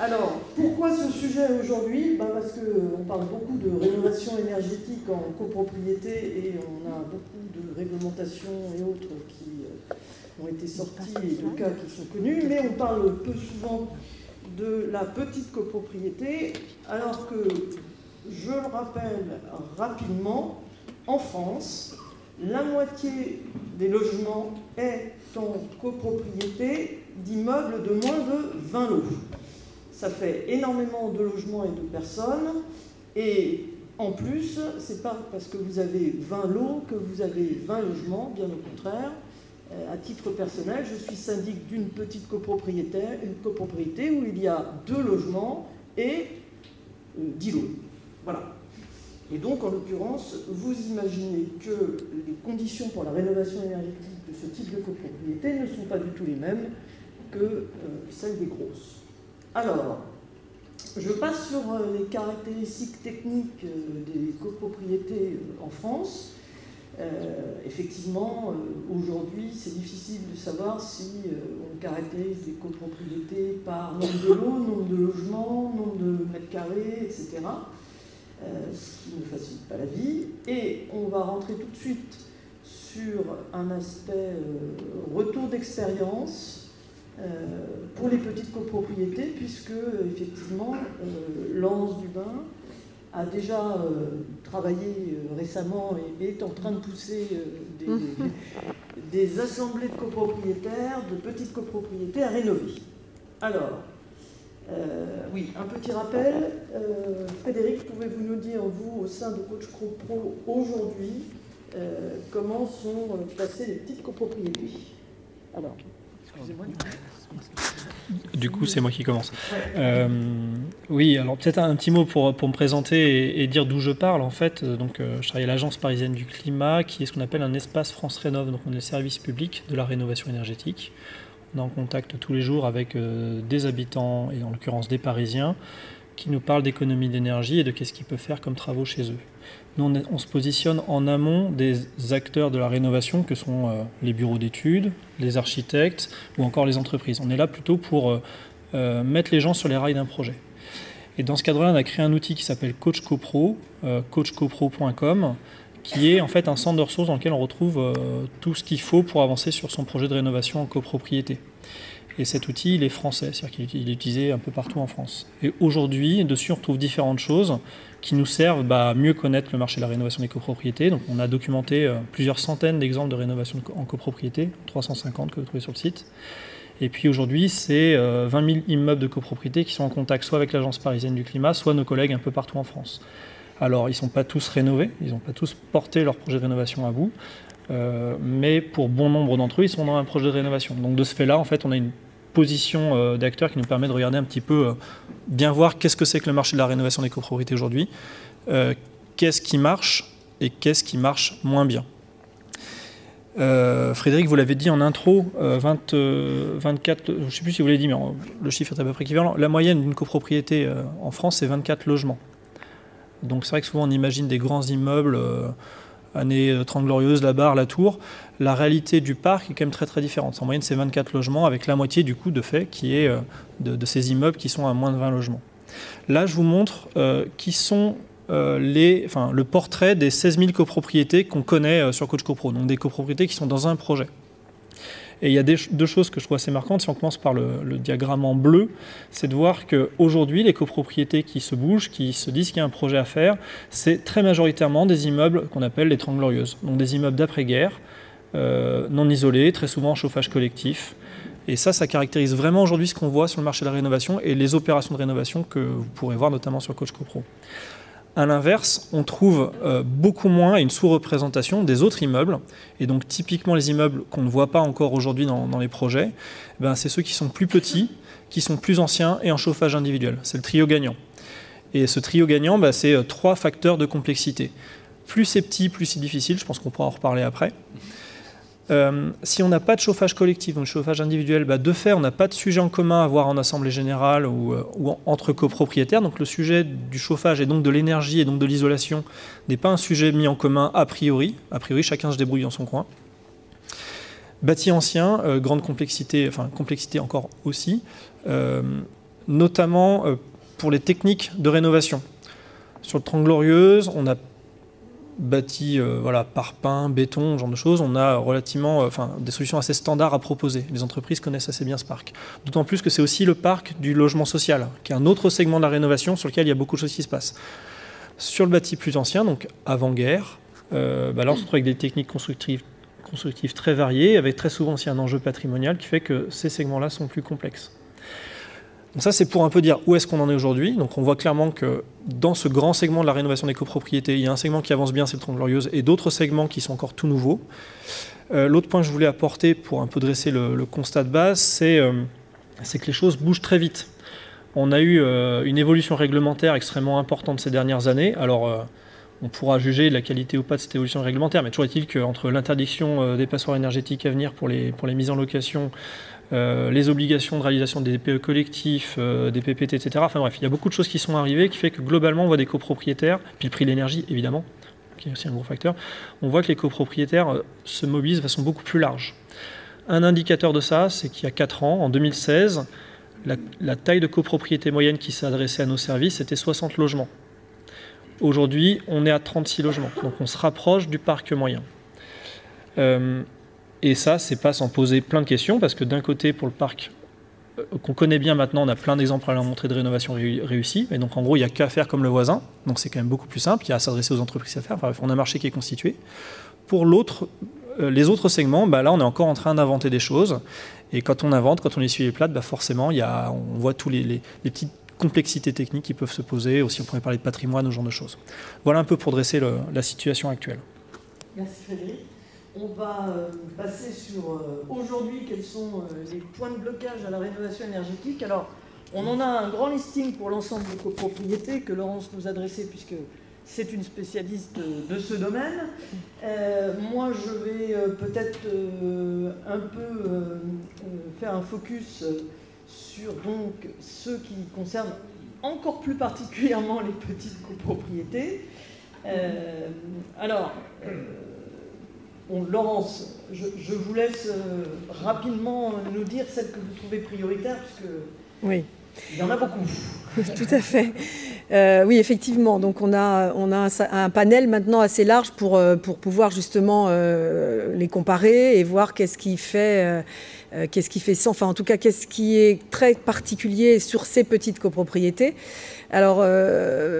Alors, pourquoi ce sujet aujourd'hui? Parce qu'on parle beaucoup de rénovation énergétique en copropriété et on a beaucoup de réglementations et autres qui ont été sorties et de cas qui sont connus, mais on parle peu souvent de la petite copropriété, alors que, je le rappelle rapidement, en France, la moitié des logements est en copropriété d'immeubles de moins de 20 lots. Ça fait énormément de logements et de personnes, et en plus, c'est pas parce que vous avez 20 lots que vous avez 20 logements, bien au contraire. À titre personnel, je suis syndic d'une petite copropriété où il y a 2 logements et 10 lots. Voilà. Et donc, en l'occurrence, vous imaginez que les conditions pour la rénovation énergétique de ce type de copropriété ne sont pas du tout les mêmes que celles des grosses. Alors, je passe sur les caractéristiques techniques des copropriétés en France. Effectivement, aujourd'hui, c'est difficile de savoir si on caractérise des copropriétés par nombre de lots, nombre de logements, nombre de mètres carrés, etc. Ce qui ne facilite pas la vie. Et on va rentrer tout de suite sur un aspect retour d'expérience pour les petites copropriétés, puisque effectivement l'Anse du Bain a déjà travaillé récemment et est en train de pousser des assemblées de copropriétaires, de petites copropriétés à rénover. Alors, oui, un petit rappel. Frédéric, pouvez-vous nous dire, vous, au sein de Coach CoPro, aujourd'hui, comment sont placées les petites copropriétés? Alors, excusez-moi. Du coup, c'est moi qui commence. Oui, alors peut-être un petit mot pour me présenter et dire d'où je parle. En fait, je travaille à l'Agence parisienne du climat, qui est ce qu'on appelle un espace France Rénov'. Donc, on est le service public de la rénovation énergétique. On est en contact tous les jours avec des habitants, et en l'occurrence des Parisiens, qui nous parlent d'économie d'énergie et de qu'est-ce qu'ils peuvent faire comme travaux chez eux. Nous, on se positionne en amont des acteurs de la rénovation, que sont les bureaux d'études, les architectes ou encore les entreprises. On est là plutôt pour mettre les gens sur les rails d'un projet. Et dans ce cadre-là, on a créé un outil qui s'appelle Coach CoPro, coachcopro.com, qui est en fait un centre de ressources dans lequel on retrouve tout ce qu'il faut pour avancer sur son projet de rénovation en copropriété. Et cet outil, il est français, c'est-à-dire qu'il est utilisé un peu partout en France. Et aujourd'hui, dessus, on retrouve différentes choses qui nous servent à mieux connaître le marché de la rénovation des copropriétés. Donc, on a documenté plusieurs centaines d'exemples de rénovation en copropriété, 350 que vous trouvez sur le site. Et puis aujourd'hui, c'est 20 000 immeubles de copropriété qui sont en contact soit avec l'Agence parisienne du climat, soit nos collègues un peu partout en France. Alors, ils ne sont pas tous rénovés, ils n'ont pas tous porté leur projet de rénovation à bout. Mais pour bon nombre d'entre eux, ils sont dans un projet de rénovation. Donc de ce fait-là, en fait, on a une position d'acteur qui nous permet de regarder un petit peu, bien voir qu'est-ce que c'est que le marché de la rénovation des copropriétés aujourd'hui, qu'est-ce qui marche et qu'est-ce qui marche moins bien. Frédéric, vous l'avez dit en intro, 24, je ne sais plus si vous l'avez dit, mais le chiffre est à peu près équivalent. La moyenne d'une copropriété en France, c'est 24 logements. Donc c'est vrai que souvent on imagine des grands immeubles, années 30 glorieuses, la Barre, la Tour. La réalité du parc est quand même très très différente. En moyenne, c'est 24 logements, avec la moitié du coup de fait qui est de ces immeubles qui sont à moins de 20 logements. Là, je vous montre qui sont le portrait des 16 000 copropriétés qu'on connaît sur Coach CoPro, donc des copropriétés qui sont dans un projet. Et il y a deux choses que je trouve assez marquantes. Si on commence par le diagramme en bleu, c'est de voir qu'aujourd'hui, les copropriétés qui se bougent, qui se disent qu'il y a un projet à faire, c'est très majoritairement des immeubles qu'on appelle les 30 glorieuses. Donc des immeubles d'après-guerre, non isolés, très souvent en chauffage collectif. Et ça caractérise vraiment aujourd'hui ce qu'on voit sur le marché de la rénovation et les opérations de rénovation que vous pourrez voir notamment sur Coach CoPro. À l'inverse, on trouve beaucoup moins une sous-représentation des autres immeubles. Et donc typiquement les immeubles qu'on ne voit pas encore aujourd'hui dans les projets, c'est ceux qui sont plus petits, qui sont plus anciens et en chauffage individuel. C'est le trio gagnant. Et ce trio gagnant, c'est 3 facteurs de complexité. Plus c'est petit, plus c'est difficile. Je pense qu'on pourra en reparler après. Si on n'a pas de chauffage collectif, donc chauffage individuel, de fait, on n'a pas de sujet en commun à voir en assemblée générale ou entre copropriétaires. Donc le sujet du chauffage et donc de l'énergie et donc de l'isolation n'est pas un sujet mis en commun a priori. A priori, chacun se débrouille dans son coin. Bâti ancien, grande complexité, enfin complexité encore aussi. notamment pour les techniques de rénovation. Sur le Trente-Glorieuses, on a bâti voilà, parpaing, béton, ce genre de choses. On a relativement des solutions assez standards à proposer. Les entreprises connaissent assez bien ce parc. D'autant plus que c'est aussi le parc du logement social, qui est un autre segment de la rénovation sur lequel il y a beaucoup de choses qui se passent. Sur le bâti plus ancien, donc avant-guerre, là on se retrouve avec des techniques constructives très variées, avec très souvent aussi un enjeu patrimonial qui fait que ces segments-là sont plus complexes. Donc ça, c'est pour un peu dire où est-ce qu'on en est aujourd'hui. Donc on voit clairement que dans ce grand segment de la rénovation des copropriétés, il y a un segment qui avance bien, c'est le Trente-Glorieuses, et d'autres segments qui sont encore tout nouveaux. L'autre point que je voulais apporter pour un peu dresser le constat de base, c'est que les choses bougent très vite. On a eu une évolution réglementaire extrêmement importante ces dernières années. Alors, on pourra juger de la qualité ou pas de cette évolution réglementaire, mais toujours est-il qu'entre l'interdiction des passoires énergétiques à venir pour les mises en location, les obligations de réalisation des DPE collectifs, des PPT, etc. Enfin bref, il y a beaucoup de choses qui sont arrivées qui fait que globalement, on voit des copropriétaires, puis le prix de l'énergie, évidemment, qui est aussi un gros facteur, on voit que les copropriétaires se mobilisent de façon beaucoup plus large. Un indicateur de ça, c'est qu'il y a 4 ans, en 2016, la taille de copropriété moyenne qui s'est adressée à nos services, c'était 60 logements. Aujourd'hui, on est à 36 logements, donc on se rapproche du parc moyen. Et ça, c'est pas sans poser plein de questions, parce que d'un côté, pour le parc qu'on connaît bien maintenant, on a plein d'exemples à leur montrer de rénovation réussie, et donc en gros, il n'y a qu'à faire comme le voisin, donc c'est quand même beaucoup plus simple, il y a à s'adresser aux entreprises à faire, enfin, on a un marché qui est constitué. Pour les autres segments, là, on est encore en train d'inventer des choses, et quand on invente, quand on essuie les plates, forcément, on voit tous les petites complexités techniques qui peuvent se poser, aussi on pourrait parler de patrimoine, ce genre de choses. Voilà un peu pour dresser la situation actuelle. Merci Frédéric. On va passer sur aujourd'hui quels sont les points de blocage à la rénovation énergétique. Alors, on en a un grand listing pour l'ensemble des copropriétés que Laurence nous a dressé puisque c'est une spécialiste de ce domaine. Moi, je vais peut-être un peu faire un focus sur donc, ceux qui concernent encore plus particulièrement les petites copropriétés. Laurence, je vous laisse rapidement nous dire celle que vous trouvez prioritaire, puisque oui. Il y en a beaucoup. Tout à fait. Oui, effectivement. Donc, on a un panel maintenant assez large pour pouvoir justement les comparer et voir qu'est-ce qui fait ça. Enfin, en tout cas, qu'est-ce qui est très particulier sur ces petites copropriétés. Alors, là,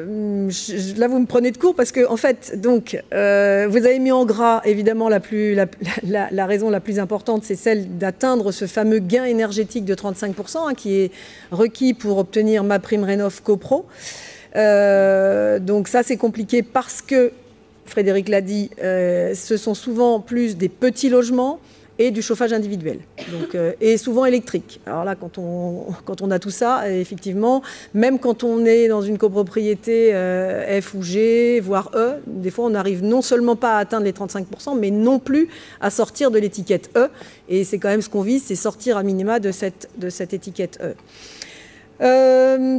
vous me prenez de court parce que, en fait, donc, vous avez mis en gras, évidemment, la raison la plus importante, c'est celle d'atteindre ce fameux gain énergétique de 35%, qui est requis pour obtenir MaPrimeRénov' CoPro. Donc ça, c'est compliqué parce que, Frédéric l'a dit, ce sont souvent plus des petits logements et du chauffage individuel, donc, et souvent électrique. Alors là, quand on a tout ça, effectivement, même quand on est dans une copropriété F ou G, voire E, des fois on n'arrive non seulement pas à atteindre les 35%, mais non plus à sortir de l'étiquette E. Et c'est quand même ce qu'on vise, c'est sortir à minima de cette étiquette E.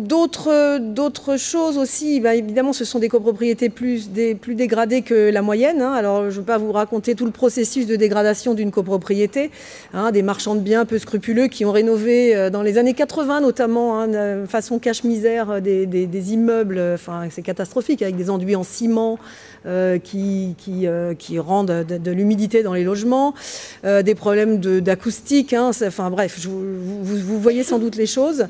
D'autres choses aussi, évidemment, ce sont des copropriétés plus dégradées que la moyenne. Alors, je ne veux pas vous raconter tout le processus de dégradation d'une copropriété. Des marchands de biens peu scrupuleux qui ont rénové dans les années 80, notamment, de façon cache-misère, des immeubles. Enfin, c'est catastrophique, avec des enduits en ciment qui rendent de l'humidité dans les logements, des problèmes d'acoustique. Enfin, bref, vous voyez sans doute les choses.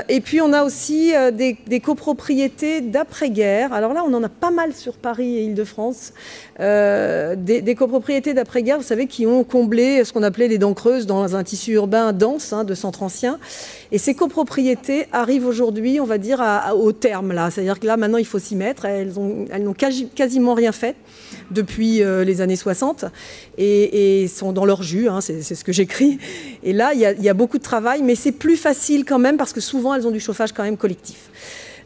Et puis on a aussi des copropriétés d'après-guerre. Alors là, on en a pas mal sur Paris et Île-de-France. Des copropriétés d'après-guerre, vous savez, qui ont comblé ce qu'on appelait les dents creuses dans un tissu urbain dense de centres anciens. Et ces copropriétés arrivent aujourd'hui, on va dire, au terme. C'est-à-dire que là, maintenant, il faut s'y mettre. Elles n'ont quasiment rien fait depuis les années 60 et sont dans leur jus, c'est ce que j'écris. Et là, il y a beaucoup de travail, mais c'est plus facile quand même parce que souvent, elles ont du chauffage quand même collectif.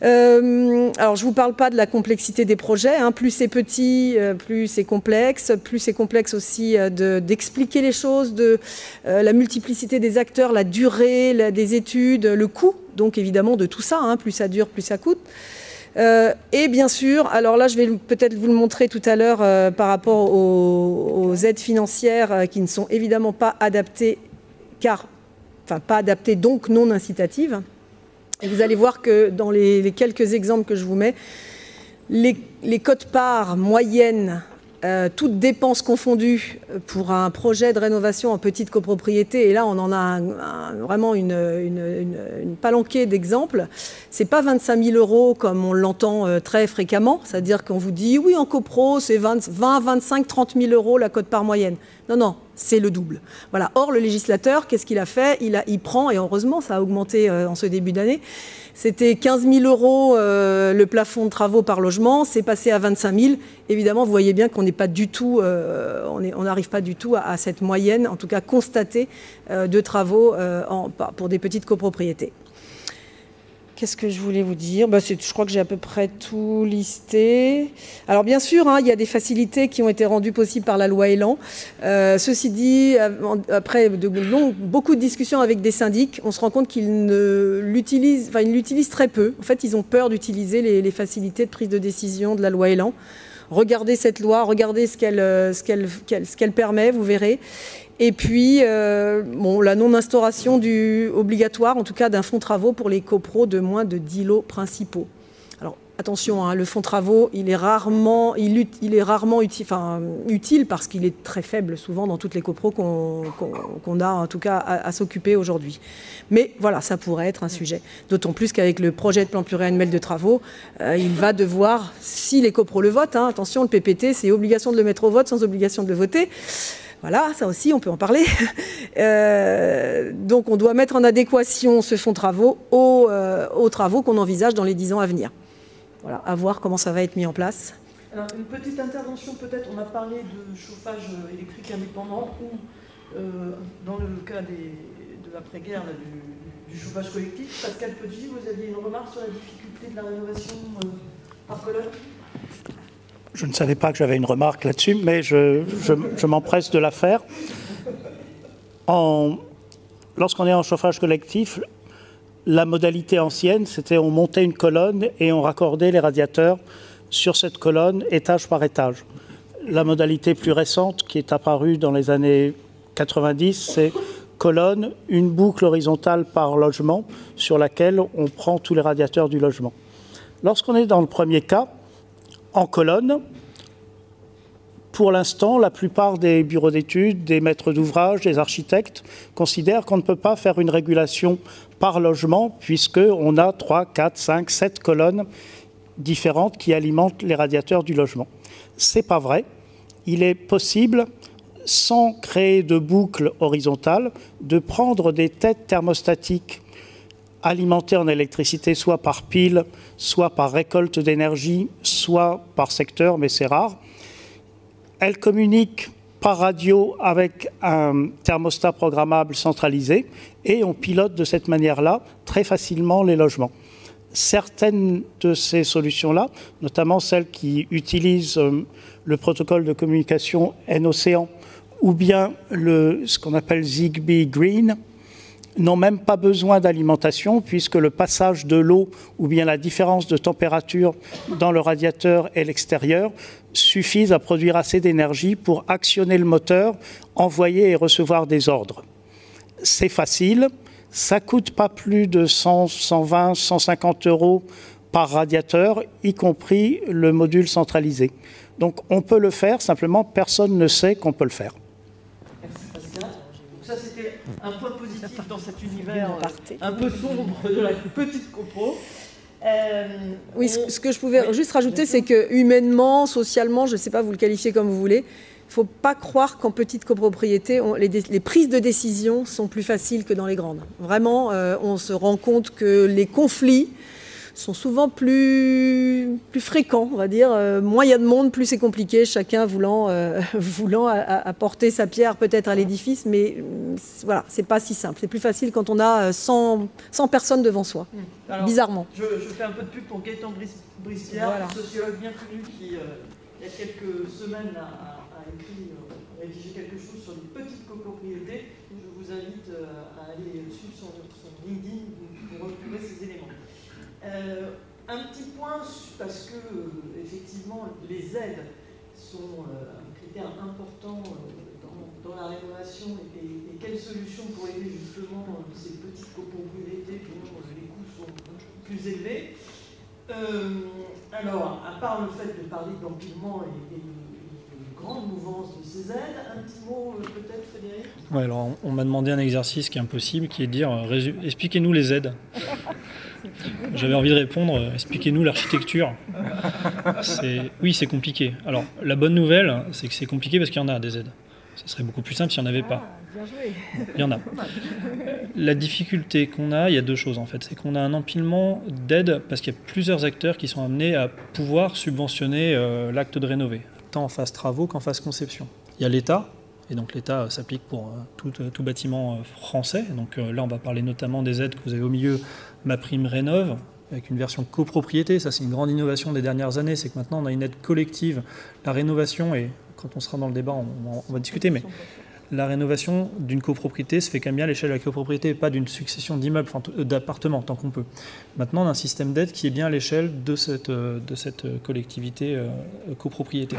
Alors, je ne vous parle pas de la complexité des projets. Plus c'est petit, plus c'est complexe. Plus c'est complexe aussi d'expliquer les choses, de la multiplicité des acteurs, la durée des études, le coût, donc évidemment de tout ça. Plus ça dure, plus ça coûte. Et bien sûr, alors là, je vais peut-être vous le montrer tout à l'heure par rapport aux aides financières qui ne sont évidemment pas adaptées, pas adaptées, donc non incitatives. Et vous allez voir que dans les quelques exemples que je vous mets, les quotes-parts moyennes, toutes dépenses confondues pour un projet de rénovation en petite copropriété, et là on en a vraiment une palanquée d'exemples, c'est pas 25 000 euros comme on l'entend très fréquemment, c'est-à-dire qu'on vous dit oui en copro c'est 20, 25, 30 000 euros la cote-part moyenne. Non, non, c'est le double. Voilà. Or, le législateur, qu'est-ce qu'il a fait? Il prend, et heureusement ça a augmenté en ce début d'année, c'était 15 000 euros le plafond de travaux par logement, c'est passé à 25 000. Évidemment, vous voyez bien qu'on n'est pas du tout, on n'arrive pas du tout à cette moyenne, en tout cas constatée, de travaux pour des petites copropriétés. Qu'est-ce que je voulais vous dire? Je crois que j'ai à peu près tout listé. Alors bien sûr, il y a des facilités qui ont été rendues possibles par la loi Elan. Ceci dit, après beaucoup de discussions avec des syndics, on se rend compte qu'ils l'utilisent très peu. En fait, ils ont peur d'utiliser les facilités de prise de décision de la loi Elan. Regardez cette loi, regardez ce qu'elle permet, vous verrez. Et puis, la non-instauration obligatoire, en tout cas, d'un fonds travaux pour les copros de moins de 10 lots principaux. Alors, attention, le fonds travaux, il est rarement utile parce qu'il est très faible souvent dans toutes les copros qu'on a, en tout cas, à s'occuper aujourd'hui. Mais voilà, ça pourrait être un sujet. D'autant plus qu'avec le projet de plan pluriannuel de travaux, il va devoir, si les copros le votent, attention, le PPT, c'est obligation de le mettre au vote sans obligation de le voter. Voilà, ça aussi, on peut en parler. Donc, on doit mettre en adéquation ce fonds travaux aux travaux qu'on envisage dans les 10 ans à venir. Voilà, à voir comment ça va être mis en place. Alors, une petite intervention peut-être. On a parlé de chauffage électrique indépendant ou, dans le cas de l'après-guerre, du chauffage collectif. Pascal Poggi, vous aviez une remarque sur la difficulté de la rénovation par colonne? Je ne savais pas que j'avais une remarque là-dessus, mais je m'empresse de la faire. Lorsqu'on est en chauffage collectif, la modalité ancienne, c'était on montait une colonne et on raccordait les radiateurs sur cette colonne, étage par étage. La modalité plus récente, qui est apparue dans les années 90, c'est colonne, une boucle horizontale par logement, sur laquelle on prend tous les radiateurs du logement. Lorsqu'on est dans le premier cas, en colonne, pour l'instant, la plupart des bureaux d'études, des maîtres d'ouvrage, des architectes considèrent qu'on ne peut pas faire une régulation par logement puisqu'on a 3, 4, 5, 7 colonnes différentes qui alimentent les radiateurs du logement. Ce n'est pas vrai. Il est possible, sans créer de boucle horizontale, de prendre des têtes thermostatiques alimentées en électricité soit par pile, soit par récolte d'énergie, soit par secteur, mais c'est rare. Elles communiquent par radio avec un thermostat programmable centralisé et on pilote de cette manière-là très facilement les logements. Certaines de ces solutions-là, notamment celles qui utilisent le protocole de communication N-Océan ou bien ce qu'on appelle Zigbee Green, n'ont même pas besoin d'alimentation puisque le passage de l'eau ou bien la différence de température dans le radiateur et l'extérieur suffisent à produire assez d'énergie pour actionner le moteur, envoyer et recevoir des ordres. C'est facile, ça ne coûte pas plus de 100, 120, 150 euros par radiateur, y compris le module centralisé. Donc on peut le faire, simplement personne ne sait qu'on peut le faire. Ça, c'était un point positif dans cet univers un peu sombre de la petite copro. Oui, ce que je pouvais juste rajouter, c'est que humainement, socialement, je ne sais pas, vous le qualifiez comme vous voulez, il ne faut pas croire qu'en petite copropriété, les prises de décision sont plus faciles que dans les grandes. Vraiment, on se rend compte que les conflits sont souvent plus fréquents, on va dire. Moins il y a de monde, plus c'est compliqué, chacun voulant apporter sa pierre peut-être à l'édifice, mais voilà, c'est pas si simple. C'est plus facile quand on a 100 personnes devant soi, alors, bizarrement. Je fais un peu de pub pour Gaëtan Brispière, voilà. Sociologue bien connu qui, il y a quelques semaines, a rédigé quelque chose sur les petites copropriétés. Je vous invite à aller suivre son LinkedIn pour retrouver ces éléments. Un petit point, parce que effectivement les aides sont un critère important dans la rénovation et quelles solutions pour aider justement ces petites copropriétés dont les coûts sont plus élevés. Alors, à part le fait de parler d'empilement et de grande mouvance de ces aides, un petit mot peut-être, Frédéric? Ouais, alors on m'a demandé un exercice qui est impossible, qui est de dire expliquez-nous les aides. J'avais envie de répondre expliquez-nous l'architecture. Oui, c'est compliqué. Alors, la bonne nouvelle, c'est que c'est compliqué parce qu'il y en a des aides. Ce serait beaucoup plus simple s'il n'y en avait pas. Bien joué. Il y en a. La difficulté qu'on a, il y a deux choses en fait. C'est qu'on a un empilement d'aides parce qu'il y a plusieurs acteurs qui sont amenés à pouvoir subventionner l'acte de rénover, tant en phase travaux qu'en phase conception. Il y a l'État, et donc l'État s'applique pour tout bâtiment français. Donc là, on va parler notamment des aides que vous avez au milieu, MaPrimeRénov', avec une version copropriété. Ça, c'est une grande innovation des dernières années. C'est que maintenant, on a une aide collective. La rénovation, et quand on sera dans le débat, on va discuter, mais la rénovation d'une copropriété se fait quand même bien à l'échelle de la copropriété et pas d'une succession d'immeubles, d'appartements, tant qu'on peut. Maintenant, on a un système d'aide qui est bien à l'échelle de cette collectivité copropriété.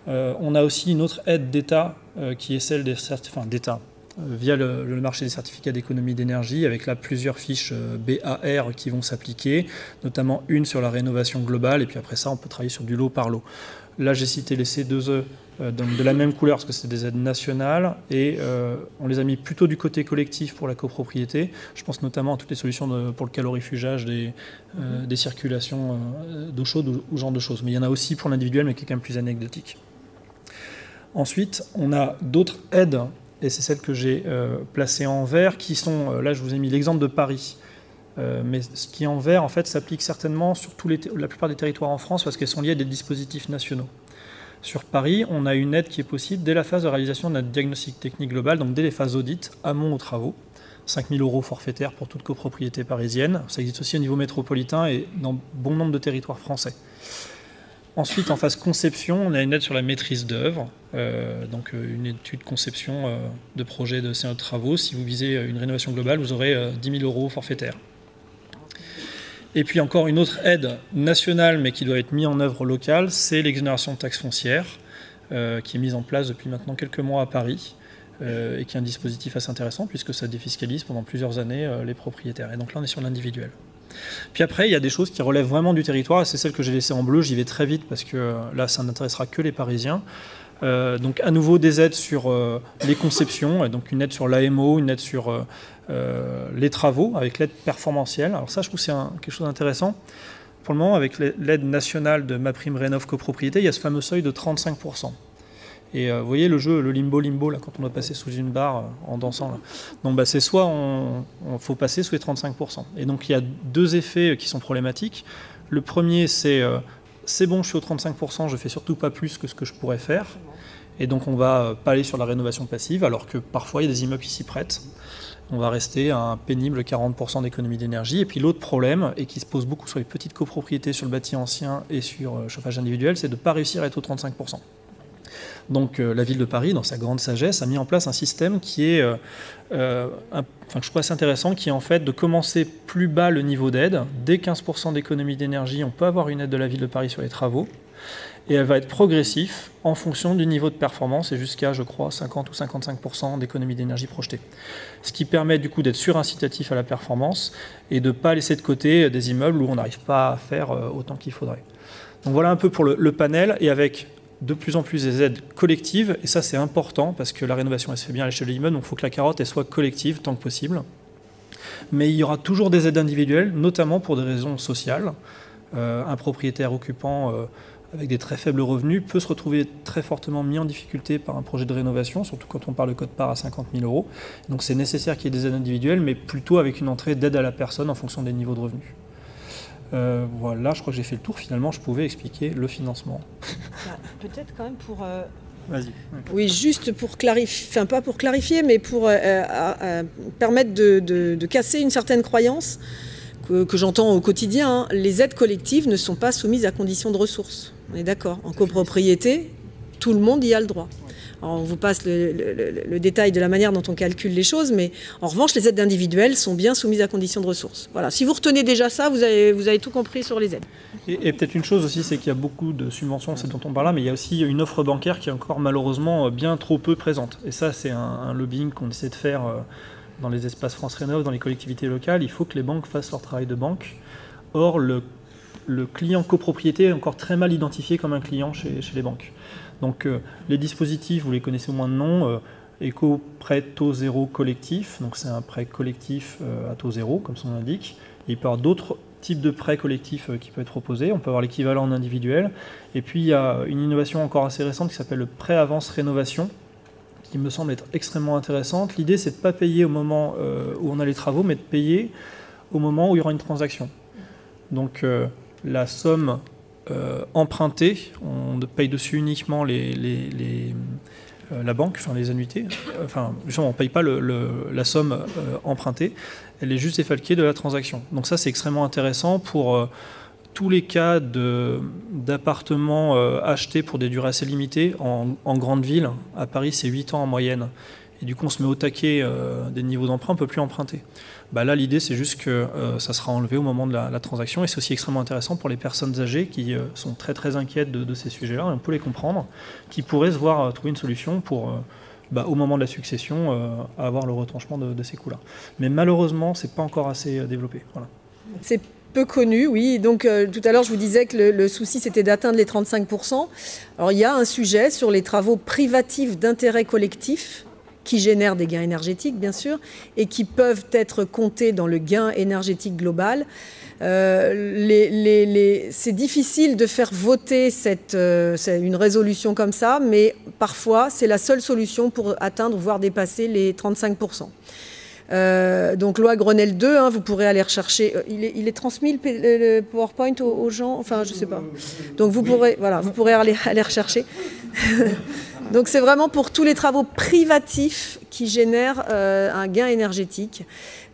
On a aussi une autre aide d'État qui est celle d'État via le marché des certificats d'économie d'énergie, avec là plusieurs fiches BAR qui vont s'appliquer, notamment une sur la rénovation globale, et puis après ça, on peut travailler sur du lot par lot. Là, j'ai cité les C2E de la même couleur parce que c'est des aides nationales et on les a mis plutôt du côté collectif pour la copropriété. Je pense notamment à toutes les solutions pour le calorifugage des circulations d'eau chaude ou ce genre de choses. Mais il y en a aussi pour l'individuel, mais qui est quand même plus anecdotique. Ensuite, on a d'autres aides, et c'est celles que j'ai placées en vert, qui sont, là je vous ai mis l'exemple de Paris. Mais ce qui est en vert, en fait, s'applique certainement sur la plupart des territoires en France parce qu'elles sont liées à des dispositifs nationaux. Sur Paris, on a une aide qui est possible dès la phase de réalisation d'un diagnostic technique global, donc dès les phases audit, amont aux travaux. 5 000 € forfaitaires pour toute copropriété parisienne. Ça existe aussi au niveau métropolitain et dans bon nombre de territoires français. Ensuite, en phase conception, on a une aide sur la maîtrise d'œuvre, donc une étude conception de projet de CO2 travaux. Si vous visez une rénovation globale, vous aurez 10 000 € forfaitaires. Et puis encore une autre aide nationale, mais qui doit être mise en œuvre locale, c'est l'exonération de taxes foncières, qui est mise en place depuis maintenant quelques mois à Paris, et qui est un dispositif assez intéressant, puisque ça défiscalise pendant plusieurs années les propriétaires. Et donc là, on est sur l'individuel. Puis après, il y a des choses qui relèvent vraiment du territoire, et c'est celle que j'ai laissée en bleu. J'y vais très vite, parce que là, ça n'intéressera que les Parisiens. Donc à nouveau des aides sur les conceptions, donc une aide sur l'AMO, une aide sur les travaux avec l'aide performantielle. Alors ça, je trouve que c'est quelque chose d'intéressant. Pour le moment, avec l'aide nationale de MaPrimeRénov' copropriété, il y a ce fameux seuil de 35%. Et vous voyez le jeu, le limbo, là, quand on doit passer sous une barre en dansant. Là. Donc bah, c'est soit on faut passer sous les 35%. Et donc il y a deux effets qui sont problématiques. Le premier, c'est bon, je suis au 35%, je ne fais surtout pas plus que ce que je pourrais faire. Et donc on ne va pas aller sur la rénovation passive, alors que parfois il y a des immeubles qui s'y prêtent. On va rester à un pénible 40% d'économie d'énergie. Et puis l'autre problème, et qui se pose beaucoup sur les petites copropriétés, sur le bâti ancien et sur le chauffage individuel, c'est de ne pas réussir à être au 35%. Donc la ville de Paris, dans sa grande sagesse, a mis en place un système qui est, que je trouve assez intéressant, qui est en fait de commencer plus bas le niveau d'aide. Dès 15% d'économie d'énergie, on peut avoir une aide de la ville de Paris sur les travaux. Et elle va être progressive en fonction du niveau de performance et jusqu'à, je crois, 50 ou 55% d'économie d'énergie projetée. Ce qui permet du coup d'être surincitatif à la performance et de ne pas laisser de côté des immeubles où on n'arrive pas à faire autant qu'il faudrait. Donc voilà un peu pour le panel, et avec de plus en plus des aides collectives, et ça c'est important parce que la rénovation elle se fait bien à l'échelle de l'immeuble, donc il faut que la carotte elle soit collective tant que possible. Mais il y aura toujours des aides individuelles, notamment pour des raisons sociales. Un propriétaire occupant avec des très faibles revenus peut se retrouver très fortement mis en difficulté par un projet de rénovation, surtout quand on parle de quote-part à 50 000 €. Donc c'est nécessaire qu'il y ait des aides individuelles, mais plutôt avec une entrée d'aide à la personne en fonction des niveaux de revenus. Voilà, je crois que j'ai fait le tour. Finalement, je pouvais expliquer le financement. Peut-être quand même pour... Vas-y. Oui, juste pour clarifier, enfin pas pour clarifier, mais pour permettre de casser une certaine croyance que j'entends au quotidien. Hein. Les aides collectives ne sont pas soumises à conditions de ressources. On est d'accord. En copropriété, tout le monde y a le droit. Alors, on vous passe le détail de la manière dont on calcule les choses, mais en revanche, les aides individuelles sont bien soumises à conditions de ressources. Voilà. Si vous retenez déjà ça, vous avez tout compris sur les aides. Et peut-être une chose aussi, c'est qu'il y a beaucoup de subventions, c'est dont on parle là, mais il y a aussi une offre bancaire qui est encore malheureusement bien trop peu présente. Et ça, c'est un lobbying qu'on essaie de faire dans les espaces France Rénov', dans les collectivités locales, il faut que les banques fassent leur travail de banque. Or, le client copropriété est encore très mal identifié comme un client chez les banques. Donc les dispositifs, vous les connaissez au moins de nom, éco-prêt taux zéro collectif, donc c'est un prêt collectif à taux zéro, comme son nom l'indique. Il peut y avoir d'autres types de prêts collectifs qui peuvent être proposés, on peut avoir l'équivalent en individuel. Et puis il y a une innovation encore assez récente qui s'appelle le prêt avance rénovation, qui me semble être extrêmement intéressante. L'idée, c'est de ne pas payer au moment où on a les travaux, mais de payer au moment où il y aura une transaction. Donc la somme empruntée, on paye dessus uniquement la banque, enfin les annuités, enfin on ne paye pas la somme empruntée, elle est juste défalquée de la transaction. Donc ça, c'est extrêmement intéressant pour tous les cas d'appartements achetés pour des durées assez limitées en grande ville. À Paris, c'est 8 ans en moyenne. Et du coup, on se met au taquet des niveaux d'emprunt, on ne peut plus emprunter. Bah là, l'idée, c'est juste que ça sera enlevé au moment de la transaction. Et c'est aussi extrêmement intéressant pour les personnes âgées qui sont très très inquiètes de ces sujets-là, et on peut les comprendre, qui pourraient se voir trouver une solution pour, au moment de la succession, avoir le retranchement de ces coûts-là. Mais malheureusement, ce n'est pas encore assez développé. Voilà. C'est peu connu, oui. Donc tout à l'heure, je vous disais que le souci, c'était d'atteindre les 35%. Alors il y a un sujet sur les travaux privatifs d'intérêt collectif qui génèrent des gains énergétiques, bien sûr, et qui peuvent être comptés dans le gain énergétique global. C'est difficile de faire voter une résolution comme ça, mais parfois, c'est la seule solution pour atteindre, voire dépasser les 35%. Donc loi Grenelle 2, hein, vous pourrez aller rechercher. Il est transmis le PowerPoint aux gens, enfin je sais pas. Donc vous pourrez aller rechercher. Donc c'est vraiment pour tous les travaux privatifs qui génèrent un gain énergétique.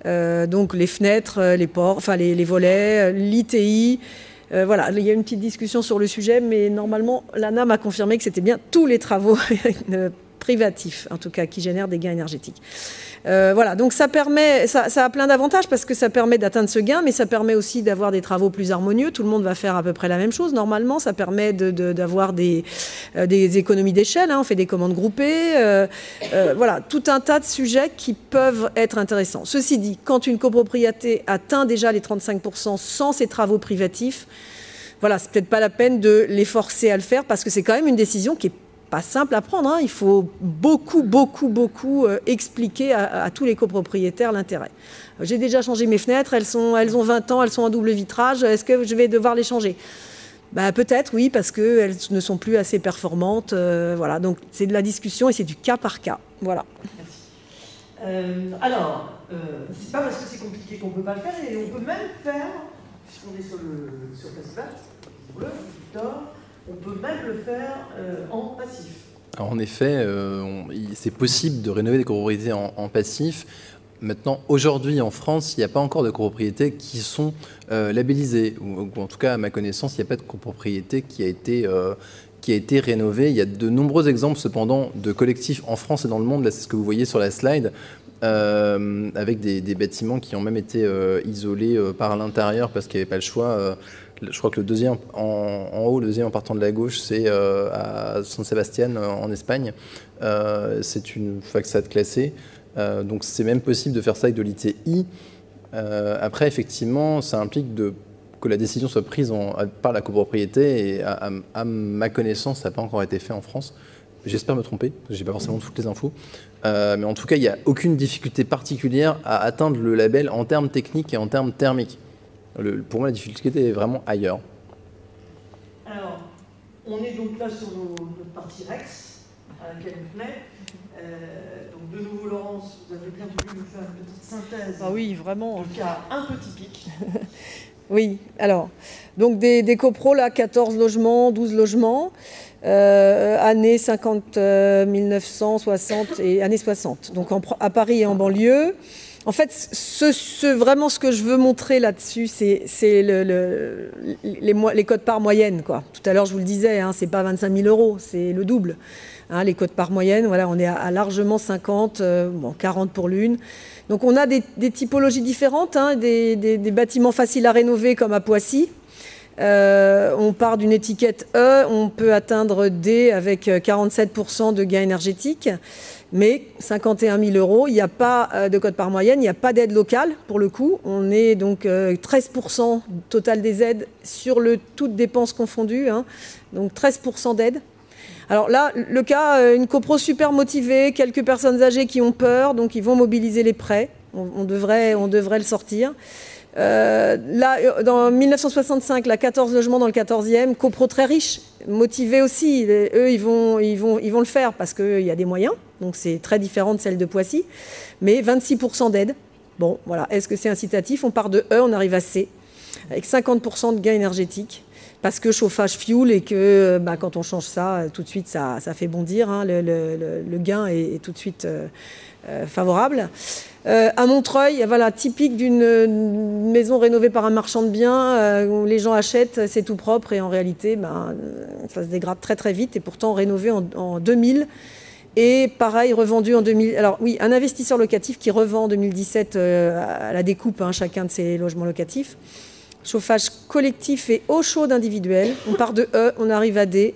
Donc les fenêtres, les portes, enfin les volets, l'ITI. Voilà, il y a une petite discussion sur le sujet, mais normalement l'ANA m'a confirmé que c'était bien tous les travaux privatifs, en tout cas, qui génèrent des gains énergétiques. Voilà, donc ça a plein d'avantages parce que ça permet d'atteindre ce gain, mais ça permet aussi d'avoir des travaux plus harmonieux. Tout le monde va faire à peu près la même chose normalement. Ça permet d'avoir des économies d'échelle. Hein. On fait des commandes groupées. Voilà, tout un tas de sujets qui peuvent être intéressants. Ceci dit, quand une copropriété atteint déjà les 35% sans ces travaux privatifs, voilà, c'est peut-être pas la peine de les forcer à le faire parce que c'est quand même une décision qui est pas simple à prendre, hein. Il faut beaucoup expliquer à tous les copropriétaires l'intérêt. J'ai déjà changé mes fenêtres, elles ont 20 ans, elles sont en double vitrage, est-ce que je vais devoir les changer ? Peut-être, oui, parce qu'elles ne sont plus assez performantes. Voilà, donc c'est de la discussion et c'est du cas par cas. Voilà. Merci. C'est pas parce que c'est compliqué qu'on ne peut pas le faire, et on peut même faire, puisqu'on est sur Place Verte, Victor, on peut même le faire en passif. Alors en effet, c'est possible de rénover des copropriétés en passif. Maintenant, aujourd'hui en France, il n'y a pas encore de copropriétés qui sont labellisées. Ou en tout cas, à ma connaissance, il n'y a pas de copropriété qui a été rénovée. Il y a de nombreux exemples cependant de collectifs en France et dans le monde. Là, c'est ce que vous voyez sur la slide. Avec des bâtiments qui ont même été isolés par l'intérieur parce qu'il n'y avait pas le choix. Je crois que le deuxième en haut, le deuxième en partant de la gauche, c'est à San Sebastián en Espagne. C'est une façade classée. Donc c'est même possible de faire ça avec de l'ITI. Après, effectivement, ça implique que la décision soit prise par la copropriété. Et à ma connaissance, ça n'a pas encore été fait en France. J'espère me tromper, je n'ai pas forcément toutes les infos. Mais en tout cas, il n'y a aucune difficulté particulière à atteindre le label en termes techniques et en termes thermiques. Pour moi, la difficulté est vraiment ailleurs. Alors, on est donc là sur notre partie Rex, à laquelle on tenait. Donc, de nouveau, Laurence, vous avez bien voulu nous faire une petite synthèse. Ah oui, vraiment. Du cas un peu typique. Oui, alors, donc des copros, là, 14 logements, 12 logements, années 50, 1960 et années 60, donc à Paris et en banlieue. En fait, vraiment, ce que je veux montrer là-dessus, c'est les cotes-parts moyennes, quoi. Tout à l'heure, je vous le disais, hein, c'est pas 25 000 €, c'est le double. Hein, les cotes-parts moyennes, voilà, on est à largement 50, 40 pour l'une. Donc, on a des typologies différentes, hein, des bâtiments faciles à rénover comme à Poissy, On part d'une étiquette E, on peut atteindre D avec 47% de gain énergétique. Mais 51 000 €, il n'y a pas de code par moyenne, il n'y a pas d'aide locale pour le coup. On est donc 13% total des aides sur toutes dépenses confondues, hein. Donc 13% d'aide. Alors là, le cas, une copro super motivée, quelques personnes âgées qui ont peur, donc ils vont mobiliser les prêts. On devrait le sortir. Là, dans 1965, la 14 logements dans le 14e, copro très riche, motivés aussi. Eux, ils vont le faire parce qu'il y a des moyens. Donc c'est très différent de celle de Poissy. Mais 26% d'aide. Bon, voilà. Est-ce que c'est incitatif? On part de E, on arrive à C, avec 50% de gain énergétique. Parce que chauffage fuel et que quand on change ça, tout de suite, ça fait bondir. Hein. Le gain est tout de suite favorable. À Montreuil, voilà, typique d'une maison rénovée par un marchand de biens, où les gens achètent, c'est tout propre, et en réalité, ça se dégrade très très vite, et pourtant rénové en 2000, et pareil, revendu en 2000. Alors oui, un investisseur locatif qui revend en 2017 à la découpe, hein, chacun de ses logements locatifs. Chauffage collectif et eau chaude individuelle. On part de E, on arrive à D.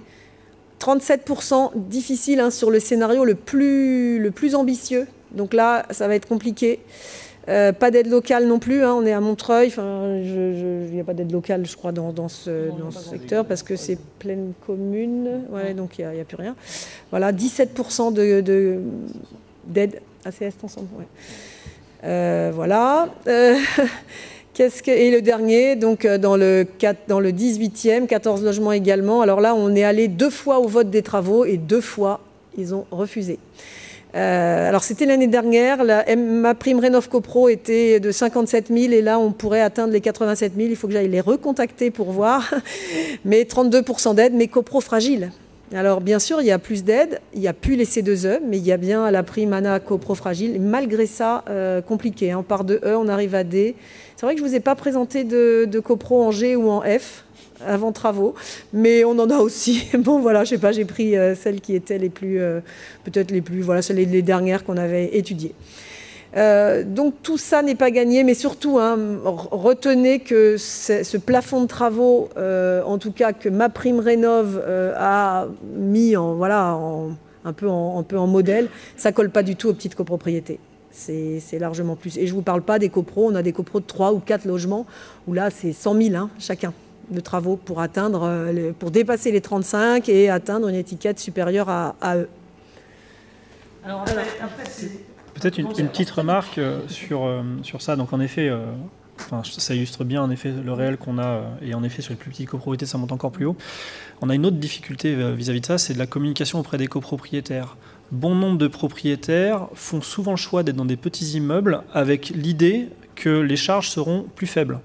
37% difficile, hein, sur le scénario le plus ambitieux. Donc là, ça va être compliqué. Pas d'aide locale non plus, hein, on est à Montreuil. Il n'y a pas d'aide locale, je crois, dans ce secteur, parce que c'est pleine commune. Ouais, donc il n'y a plus rien. Voilà, 17% d'aide ACS ensemble. Ouais. Voilà. Et le dernier, donc dans le 18e, 14 logements également. Alors là, on est allé 2 fois au vote des travaux et 2 fois, ils ont refusé. Alors c'était l'année dernière, ma prime Rénov Copro était de 57 000 et là on pourrait atteindre les 87 000. Il faut que j'aille les recontacter pour voir. Mais 32% d'aide, mais Copro fragile. Alors bien sûr, il y a plus d'aide, il n'y a plus les C2E, mais il y a bien la prime ANA Copro fragile. Et malgré ça, compliqué. Hein. On part de E, on arrive à D. C'est vrai que je ne vous ai pas présenté de copro en G ou en F avant travaux, mais on en a aussi. Bon voilà, je sais pas, j'ai pris celles qui étaient les plus, peut-être les plus, voilà, les dernières qu'on avait étudiées. Donc tout ça n'est pas gagné, mais surtout, hein, retenez que ce plafond de travaux, en tout cas que MaPrimeRénov a mis un peu en modèle, ça colle pas du tout aux petites copropriétés. C'est largement plus. Et je ne vous parle pas des copros, on a des copros de 3 ou 4 logements, où là c'est 100 000 hein, chacun de travaux pour dépasser les 35 et atteindre une étiquette supérieure à E. Alors après c'est... Peut-être une petite remarque sur ça. Donc en effet, ça illustre bien en effet le réel qu'on a, et en effet sur les plus petites copropriétés ça monte encore plus haut. On a une autre difficulté vis-à-vis de ça, c'est de la communication auprès des copropriétaires. Bon nombre de propriétaires font souvent le choix d'être dans des petits immeubles avec l'idée que les charges seront plus faibles.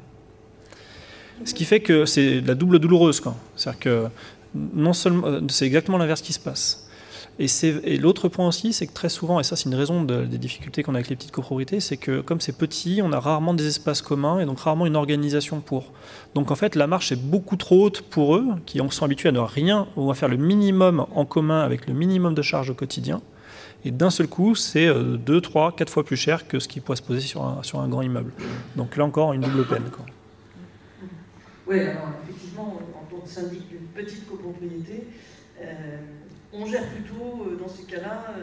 Ce qui fait que c'est de la double douloureuse, quoi. C'est-à-dire que non seulement, c'est exactement l'inverse qui se passe. Et l'autre point aussi, c'est que très souvent, et ça c'est une raison des difficultés qu'on a avec les petites copropriétés, c'est que comme c'est petit, on a rarement des espaces communs et donc rarement une organisation pour. Donc en fait, la marche est beaucoup trop haute pour eux, qui sont habitués à ne rien, ou à faire le minimum en commun avec le minimum de charges au quotidien. Et d'un seul coup, c'est 2, 3, 4 fois plus cher que ce qui pourrait se poser sur un grand immeuble. Donc là encore, une double peine, quoi. Oui, alors effectivement, en tant que syndic d'une petite copropriété, on gère plutôt, dans ces cas-là,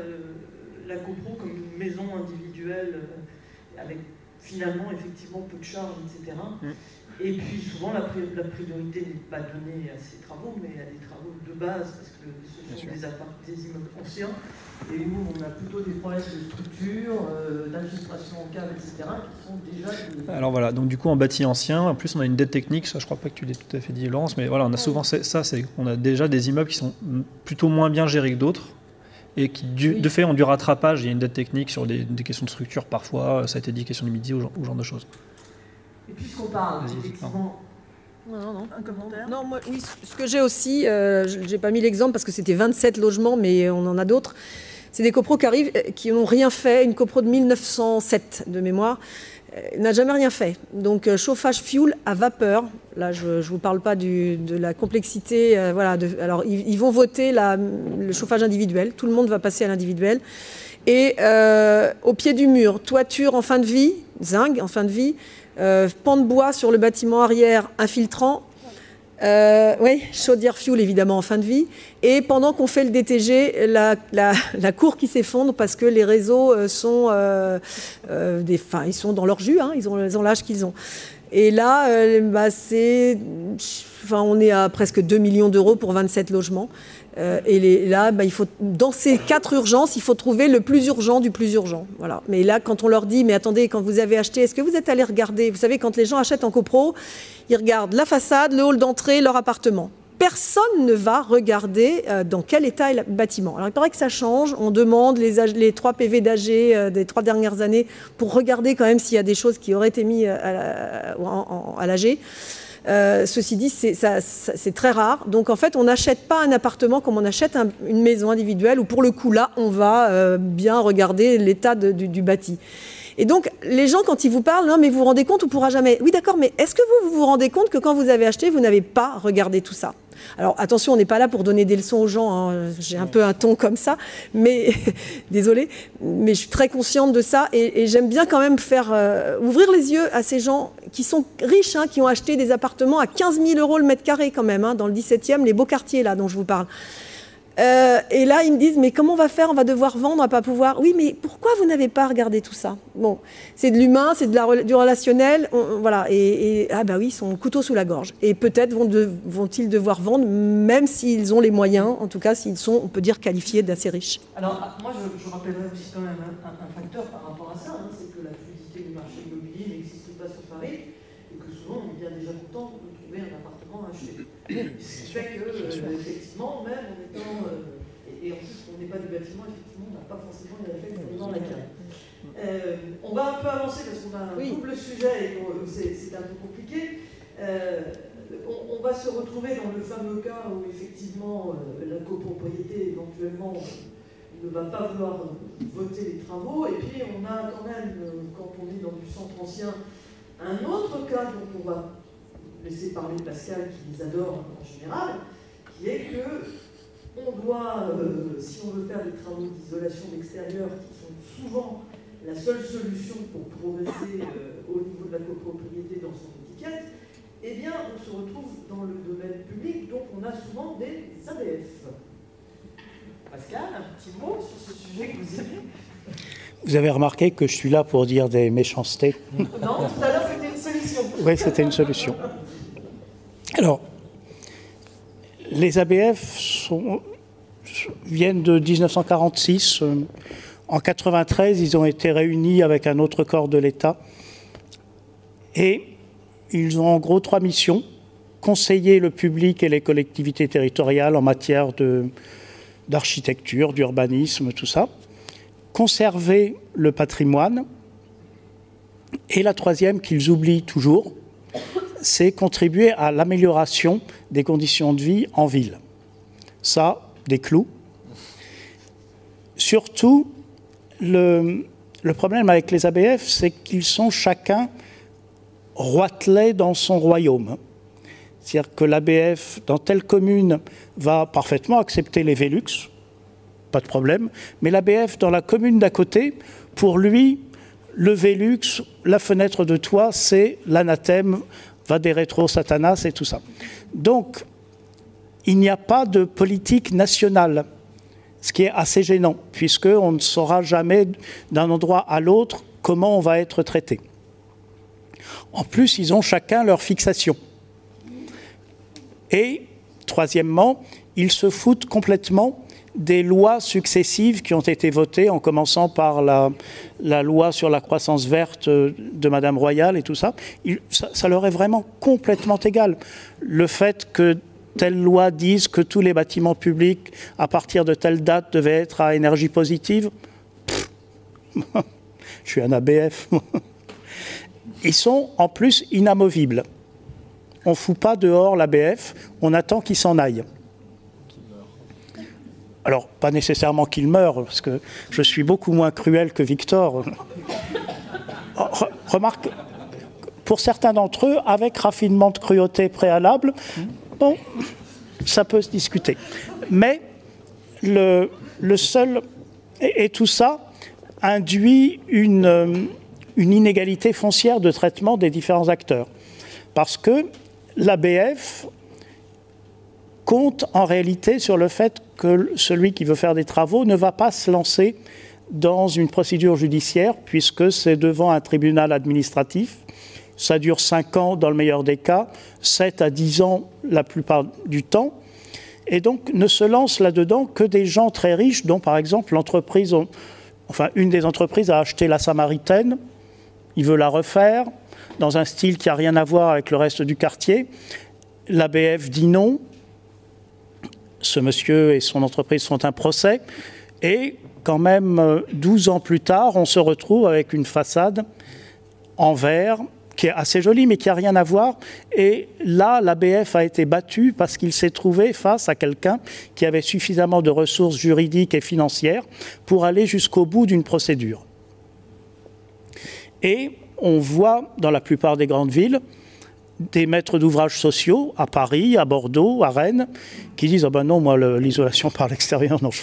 la copro comme une maison individuelle, avec finalement, effectivement, peu de charges, etc. Et puis, souvent, la priorité n'est pas donnée à ces travaux, mais à des travaux de base, parce que ce sont des immeubles anciens, et où on a plutôt des problèmes de structure, d'infiltration en cave, etc., qui sont déjà... Alors voilà, donc du coup, en bâti ancien, en plus, on a une dette technique, ça, je crois pas que tu l'aies tout à fait dit, Laurence, mais voilà, on a souvent ça, on a déjà des immeubles qui sont plutôt moins bien gérés que d'autres, et qui, de fait, ont du rattrapage. Il y a une dette technique sur des questions de structure, parfois, ça a été dit, question de midi, ou genre de choses. Et puisqu'on parle, effectivement... Non. Un commentaire? Non, moi, oui, ce que j'ai aussi, j'ai pas mis l'exemple parce que c'était 27 logements, mais on en a d'autres. C'est des copros qui arrivent, qui n'ont rien fait. Une copro de 1907 de mémoire n'a jamais rien fait. Donc chauffage fuel à vapeur. Là, je ne vous parle pas de la complexité. Voilà. Alors, ils vont voter le chauffage individuel. Tout le monde va passer à l'individuel. Et au pied du mur, toiture en fin de vie, zinc en fin de vie. Pan de bois sur le bâtiment arrière infiltrant, Oui, chaudière fuel évidemment en fin de vie. Et pendant qu'on fait le DTG, la cour qui s'effondre parce que les réseaux sont, ils sont dans leur jus, hein, ils ont l'âge qu'ils ont. Et là, on est à presque 2 millions d'euros pour 27 logements. Il faut, dans ces 4 urgences, il faut trouver le plus urgent du plus urgent. Voilà. Mais là, quand on leur dit, mais attendez, quand vous avez acheté, est-ce que vous êtes allé regarder? Vous savez, quand les gens achètent en copro, ils regardent la façade, le hall d'entrée, leur appartement. Personne ne va regarder dans quel état est le bâtiment. Alors, il paraît que ça change. On demande les 3 PV d'AG des 3 dernières années pour regarder quand même s'il y a des choses qui auraient été mises à l'AG. Ceci dit, c'est très rare. Donc, en fait, on n'achète pas un appartement comme on achète une maison individuelle où, pour le coup, là, on va bien regarder l'état du bâti. Et donc, les gens, quand ils vous parlent, non, mais vous vous rendez compte, on ne pourra jamais. Oui, d'accord, mais est-ce que vous vous rendez compte que quand vous avez acheté, vous n'avez pas regardé tout ça? Alors, attention, on n'est pas là pour donner des leçons aux gens. Hein. J'ai un peu un ton comme ça, mais désolée, mais je suis très consciente de ça et j'aime bien quand même faire ouvrir les yeux à ces gens qui sont riches, hein, qui ont acheté des appartements à 15 000 € le mètre carré quand même, hein, dans le 17e, les beaux quartiers là dont je vous parle. Et là, ils me disent, mais comment on va faire? On va devoir vendre, on va pas pouvoir. Oui, mais pourquoi vous n'avez pas regardé tout ça? Bon, c'est de l'humain, c'est du relationnel, voilà. Ah bah oui, ils sont au couteau sous la gorge. Et peut-être vont-ils devoir vendre, même s'ils ont les moyens, en tout cas s'ils sont, on peut dire, qualifiés d'assez riches. Alors, moi, je rappellerai aussi quand même un facteur par rapport à ça, hein, c'est que la fluidité du marché immobilier n'existe pas sur Paris, et que souvent, on est bien déjà content de trouver un appartement à acheter. Ce qui fait que, effectivement, même en étant... et en plus, on n'est pas du bâtiment, effectivement, on n'a pas forcément les réflexes dans la carte. On va un peu avancer parce qu'on a un double sujet et c'est un peu compliqué. On va se retrouver dans le fameux cas où, effectivement, la copropriété, éventuellement, ne va pas vouloir voter les travaux. Et puis, on a quand même, quand on est dans du centre ancien, un autre cas dont on va laisser parler Pascal, qui les adore en général, qui est que on doit, si on veut faire des travaux d'isolation d'extérieur, qui sont souvent la seule solution pour progresser au niveau de la copropriété dans son étiquette, eh bien, on se retrouve dans le domaine public, donc on a souvent des ABF. Pascal, un petit mot sur ce sujet que vous aimez? Vous avez remarqué que je suis là pour dire des méchancetés. Non, tout à l'heure, c'était une solution. Oui, c'était une solution. Alors, les ABF viennent de 1946. En 1993, ils ont été réunis avec un autre corps de l'État. Et ils ont en gros 3 missions. Conseiller le public et les collectivités territoriales en matière d'architecture, d'urbanisme, tout ça. Conserver le patrimoine. Et la 3e, qu'ils oublient toujours, c'est contribuer à l'amélioration des conditions de vie en ville. Ça, des clous. Surtout, le problème avec les ABF, c'est qu'ils sont chacun roitelets dans son royaume. C'est-à-dire que l'ABF, dans telle commune, va parfaitement accepter les Velux, pas de problème, mais l'ABF, dans la commune d'à côté, pour lui, le Velux, la fenêtre de toit, c'est l'anathème, va des rétro Satanas et tout ça. Donc, il n'y a pas de politique nationale, ce qui est assez gênant, puisqu'on ne saura jamais d'un endroit à l'autre comment on va être traité. En plus, ils ont chacun leur fixation. Et, troisièmement, ils se foutent complètement des lois successives qui ont été votées, en commençant par la loi sur la croissance verte de Madame Royal et tout ça. Ça leur est vraiment complètement égal. Le fait que telle loi dise que tous les bâtiments publics, à partir de telle date, devaient être à énergie positive, je suis un ABF. Ils sont en plus inamovibles. On ne fout pas dehors l'ABF, on attend qu'il s'en aille. Alors, pas nécessairement qu'il meure, parce que je suis beaucoup moins cruel que Victor. Remarque, pour certains d'entre eux, avec raffinement de cruauté préalable, bon, ça peut se discuter. Mais le seul... Et tout ça induit une inégalité foncière de traitement des différents acteurs. Parce que l'ABF compte en réalité sur le fait que celui qui veut faire des travaux ne va pas se lancer dans une procédure judiciaire, puisque c'est devant un tribunal administratif. Ça dure 5 ans dans le meilleur des cas, 7 à 10 ans la plupart du temps. Et donc ne se lancent là-dedans que des gens très riches, dont par exemple l'entreprise, enfin une des entreprises a acheté la Samaritaine, il veut la refaire, dans un style qui n'a rien à voir avec le reste du quartier. L'ABF dit non. Ce monsieur et son entreprise font un procès. Et quand même, 12 ans plus tard, on se retrouve avec une façade en verre qui est assez jolie, mais qui n'a rien à voir. Et là, l'ABF a été battu parce qu'il s'est trouvé face à quelqu'un qui avait suffisamment de ressources juridiques et financières pour aller jusqu'au bout d'une procédure. Et on voit dans la plupart des grandes villes des maîtres d'ouvrages sociaux à Paris, à Bordeaux, à Rennes, qui disent « Ah ben non, moi, l'isolation par l'extérieur, non, je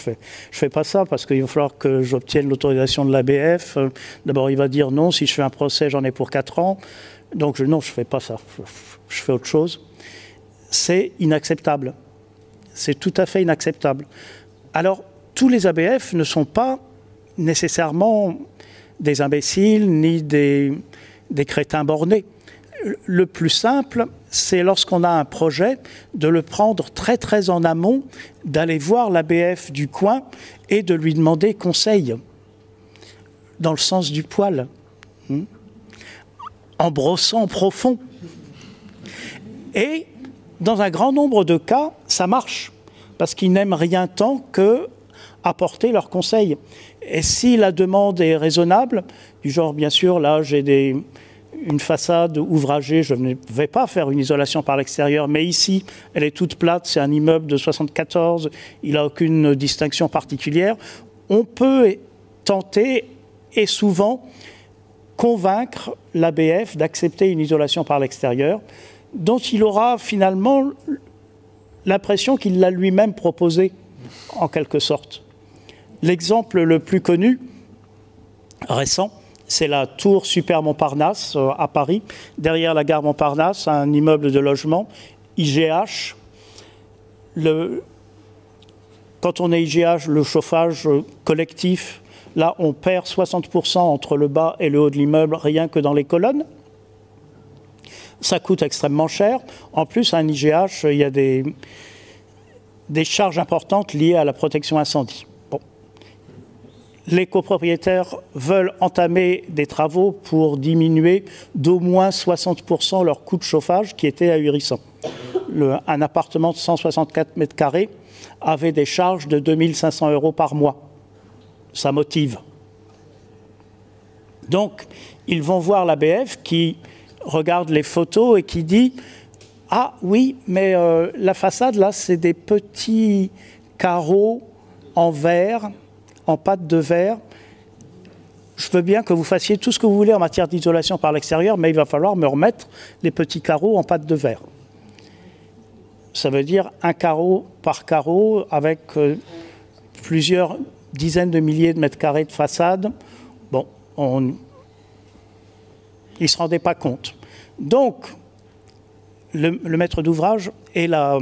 fais pas ça parce qu'il va falloir que j'obtienne l'autorisation de l'ABF. D'abord, il va dire non, si je fais un procès, j'en ai pour 4 ans. Donc, non, je fais pas ça, je fais autre chose. » C'est inacceptable. C'est tout à fait inacceptable. Alors, tous les ABF ne sont pas nécessairement des imbéciles ni des crétins bornés. Le plus simple, c'est lorsqu'on a un projet, de le prendre très très en amont, d'aller voir l'ABF du coin et de lui demander conseil, dans le sens du poil, en brossant profond. Et dans un grand nombre de cas, ça marche, parce qu'ils n'aiment rien tant que apporter leurs conseils. Et si la demande est raisonnable, du genre, bien sûr, là, j'ai une façade ouvragée, je ne vais pas faire une isolation par l'extérieur, mais ici, elle est toute plate, c'est un immeuble de 74, il n'a aucune distinction particulière. On peut tenter, et souvent, convaincre l'ABF d'accepter une isolation par l'extérieur, dont il aura finalement l'impression qu'il l'a lui-même proposée, en quelque sorte. L'exemple le plus connu, récent, c'est la tour Super Montparnasse à Paris, derrière la gare Montparnasse, un immeuble de logement, IGH. Quand on est IGH, le chauffage collectif, là on perd 60% entre le bas et le haut de l'immeuble, rien que dans les colonnes. Ça coûte extrêmement cher. En plus, à un IGH, il y a des charges importantes liées à la protection incendie. Les copropriétaires veulent entamer des travaux pour diminuer d'au moins 60% leur coût de chauffage qui était ahurissant. Un appartement de 164 mètres carrés avait des charges de 2 500 € par mois. Ça motive. Donc, ils vont voir l'ABF qui regarde les photos et qui dit « Ah oui, mais la façade, là, c'est des petits carreaux en verre, en pâte de verre. Je veux bien que vous fassiez tout ce que vous voulez en matière d'isolation par l'extérieur, mais il va falloir me remettre les petits carreaux en pâte de verre. » Ça veut dire un carreau par carreau avec plusieurs dizaines de milliers de mètres carrés de façade. Bon, ils ne se rendaient pas compte. Donc, le maître d'ouvrage et la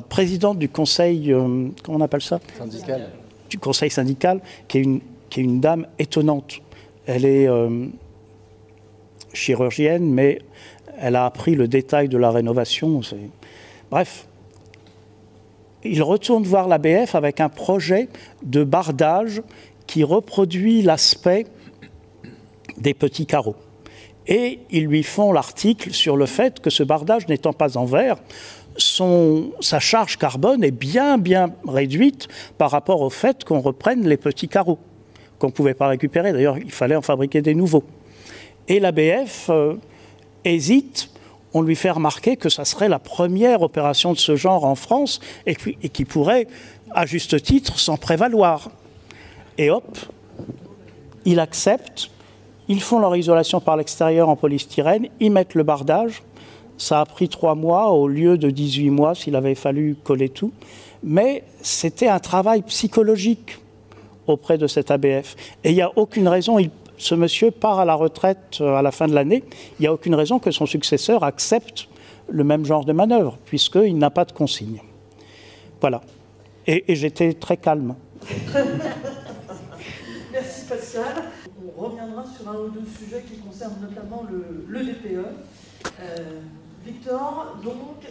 présidente du conseil, comment on appelle ça ? Syndical. Du conseil syndical, qui est une dame étonnante. Elle est chirurgienne, mais elle a appris le détail de la rénovation. Bref, il retourne voir l'ABF avec un projet de bardage qui reproduit l'aspect des petits carreaux. Et ils lui font l'article sur le fait que ce bardage n'étant pas en verre, sa charge carbone est bien réduite par rapport au fait qu'on reprenne les petits carreaux, qu'on ne pouvait pas récupérer. D'ailleurs, il fallait en fabriquer des nouveaux. Et l'ABF hésite. On lui fait remarquer que ça serait la première opération de ce genre en France et qui pourrait, à juste titre, s'en prévaloir. Et hop, il accepte. Ils font leur isolation par l'extérieur en polystyrène, ils mettent le bardage. Ça a pris 3 mois au lieu de 18 mois s'il avait fallu coller tout. Mais c'était un travail psychologique auprès de cet ABF. Et il n'y a aucune raison, ce monsieur part à la retraite à la fin de l'année, il n'y a aucune raison que son successeur accepte le même genre de manœuvre, puisqu'il n'a pas de consigne. Voilà. Et j'étais très calme. Merci Pascal. On reviendra sur un ou deux sujets qui concernent notamment le DPE. Victor, donc,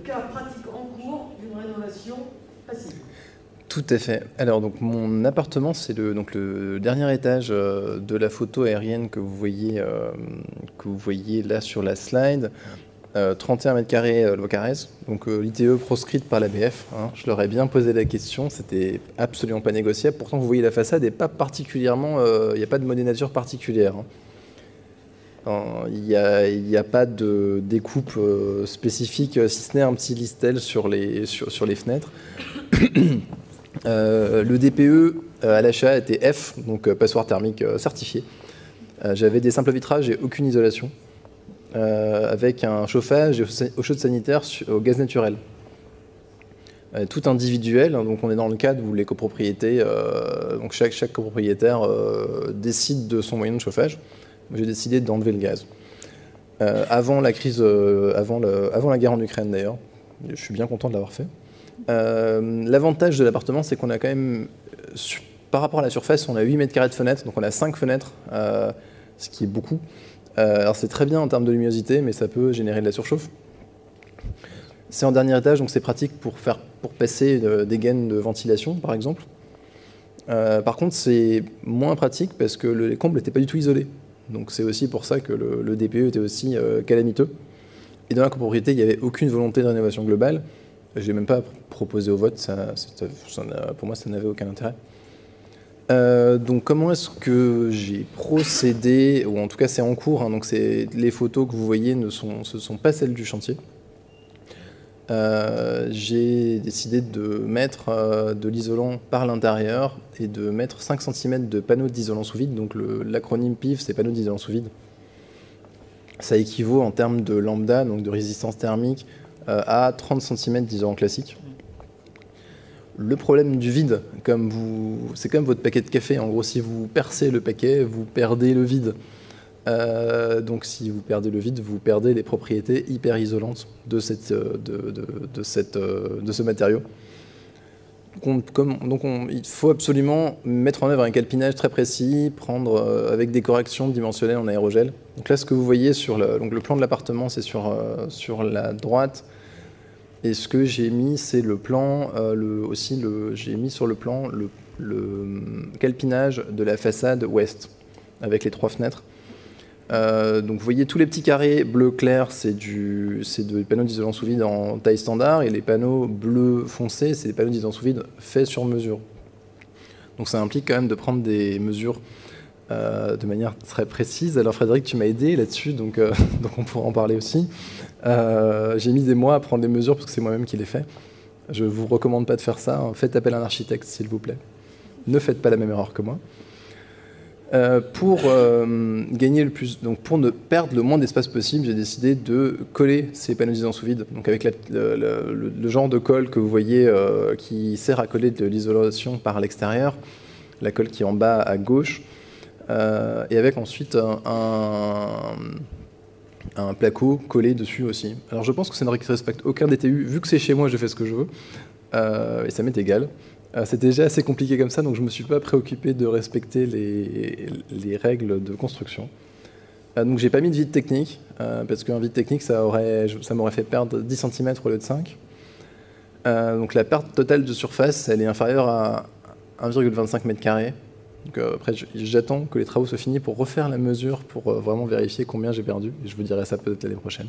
cas pratique en cours d'une rénovation passive. Tout à fait. Alors, donc, mon appartement, c'est le dernier étage de la photo aérienne que vous voyez là sur la slide. 31 mètres carrés loi Carrez, donc l'ITE proscrite par l'ABF. Hein. Je leur ai bien posé la question, c'était absolument pas négociable. Pourtant, vous voyez la façade n'est pas particulièrement, il n'y a pas de modénature particulière. Hein. Il n'y a pas de découpe spécifique, si ce n'est un petit listel sur les fenêtres. Le DPE à l'achat était F, donc passoire thermique certifié. J'avais des simples vitrages et aucune isolation. Avec un chauffage et eau chaude sanitaire au gaz naturel. Tout individuel, donc on est dans le cadre où les copropriétés, donc chaque copropriétaire décide de son moyen de chauffage. J'ai décidé d'enlever le gaz. Avant la crise, avant la guerre en Ukraine d'ailleurs, je suis bien content de l'avoir fait. L'avantage de l'appartement, c'est qu'on a quand même, par rapport à la surface, on a 8 mètres carrés de fenêtres, donc on a 5 fenêtres, ce qui est beaucoup. Alors c'est très bien en termes de luminosité, mais ça peut générer de la surchauffe. C'est en dernier étage, donc c'est pratique pour passer des gaines de ventilation, par exemple. Par contre, c'est moins pratique parce que les combles n'étaient pas du tout isolés. Donc c'est aussi pour ça que le DPE était aussi calamiteux. Et dans la copropriété, il n'y avait aucune volonté de rénovation globale. Je n'ai même pas proposé au vote, pour moi ça n'avait aucun intérêt. Donc comment est-ce que j'ai procédé, ou en tout cas c'est en cours, hein, donc les photos que vous voyez ce sont pas celles du chantier. J'ai décidé de mettre de l'isolant par l'intérieur et de mettre 5 cm de panneaux d'isolant sous vide, donc l'acronyme PIV c'est panneaux d'isolant sous vide. Ça équivaut en termes de lambda, donc de résistance thermique, à 30 cm d'isolant classique. Le problème du vide, c'est comme votre paquet de café. En gros, si vous percez le paquet, vous perdez le vide. Donc, si vous perdez le vide, vous perdez les propriétés hyper isolantes de ce matériau. Il faut absolument mettre en œuvre un calpinage très précis, prendre avec des corrections dimensionnelles en aérogel. Donc là, ce que vous voyez sur le plan de l'appartement, c'est sur la droite. Et ce que j'ai mis, c'est le plan, j'ai mis sur le plan le calpinage de la façade ouest, avec les 3 fenêtres. Donc vous voyez tous les petits carrés bleu clair, c'est des panneaux d'isolant sous vide en taille standard, et les panneaux bleu foncé, c'est des panneaux d'isolant sous vide faits sur mesure. Donc ça implique quand même de prendre des mesures de manière très précise. Alors Frédéric, tu m'as aidé là-dessus, donc on pourra en parler aussi. J'ai mis des mois à prendre des mesures parce que c'est moi-même qui les fais. Je ne vous recommande pas de faire ça. Faites appel à un architecte, s'il vous plaît. Ne faites pas la même erreur que moi. Pour gagner le plus, donc pour ne perdre le moins d'espace possible, j'ai décidé de coller ces panneaux d'isolant sous vide. Donc avec le genre de colle que vous voyez qui sert à coller de l'isolation par l'extérieur, la colle qui est en bas à gauche, et avec ensuite un placo collé dessus aussi. Alors je pense que ça ne respecte aucun DTU, vu que c'est chez moi, je fais ce que je veux, et ça m'est égal. C'était déjà assez compliqué comme ça, donc je ne me suis pas préoccupé de respecter les règles de construction. Donc j'ai pas mis de vide technique, parce qu'un vide technique, ça m'aurait fait perdre 10 cm au lieu de 5. Donc la perte totale de surface, elle est inférieure à 1,25 m². Donc après, j'attends que les travaux soient finis pour refaire la mesure, pour vraiment vérifier combien j'ai perdu. Et je vous dirai ça peut-être l'année prochaine.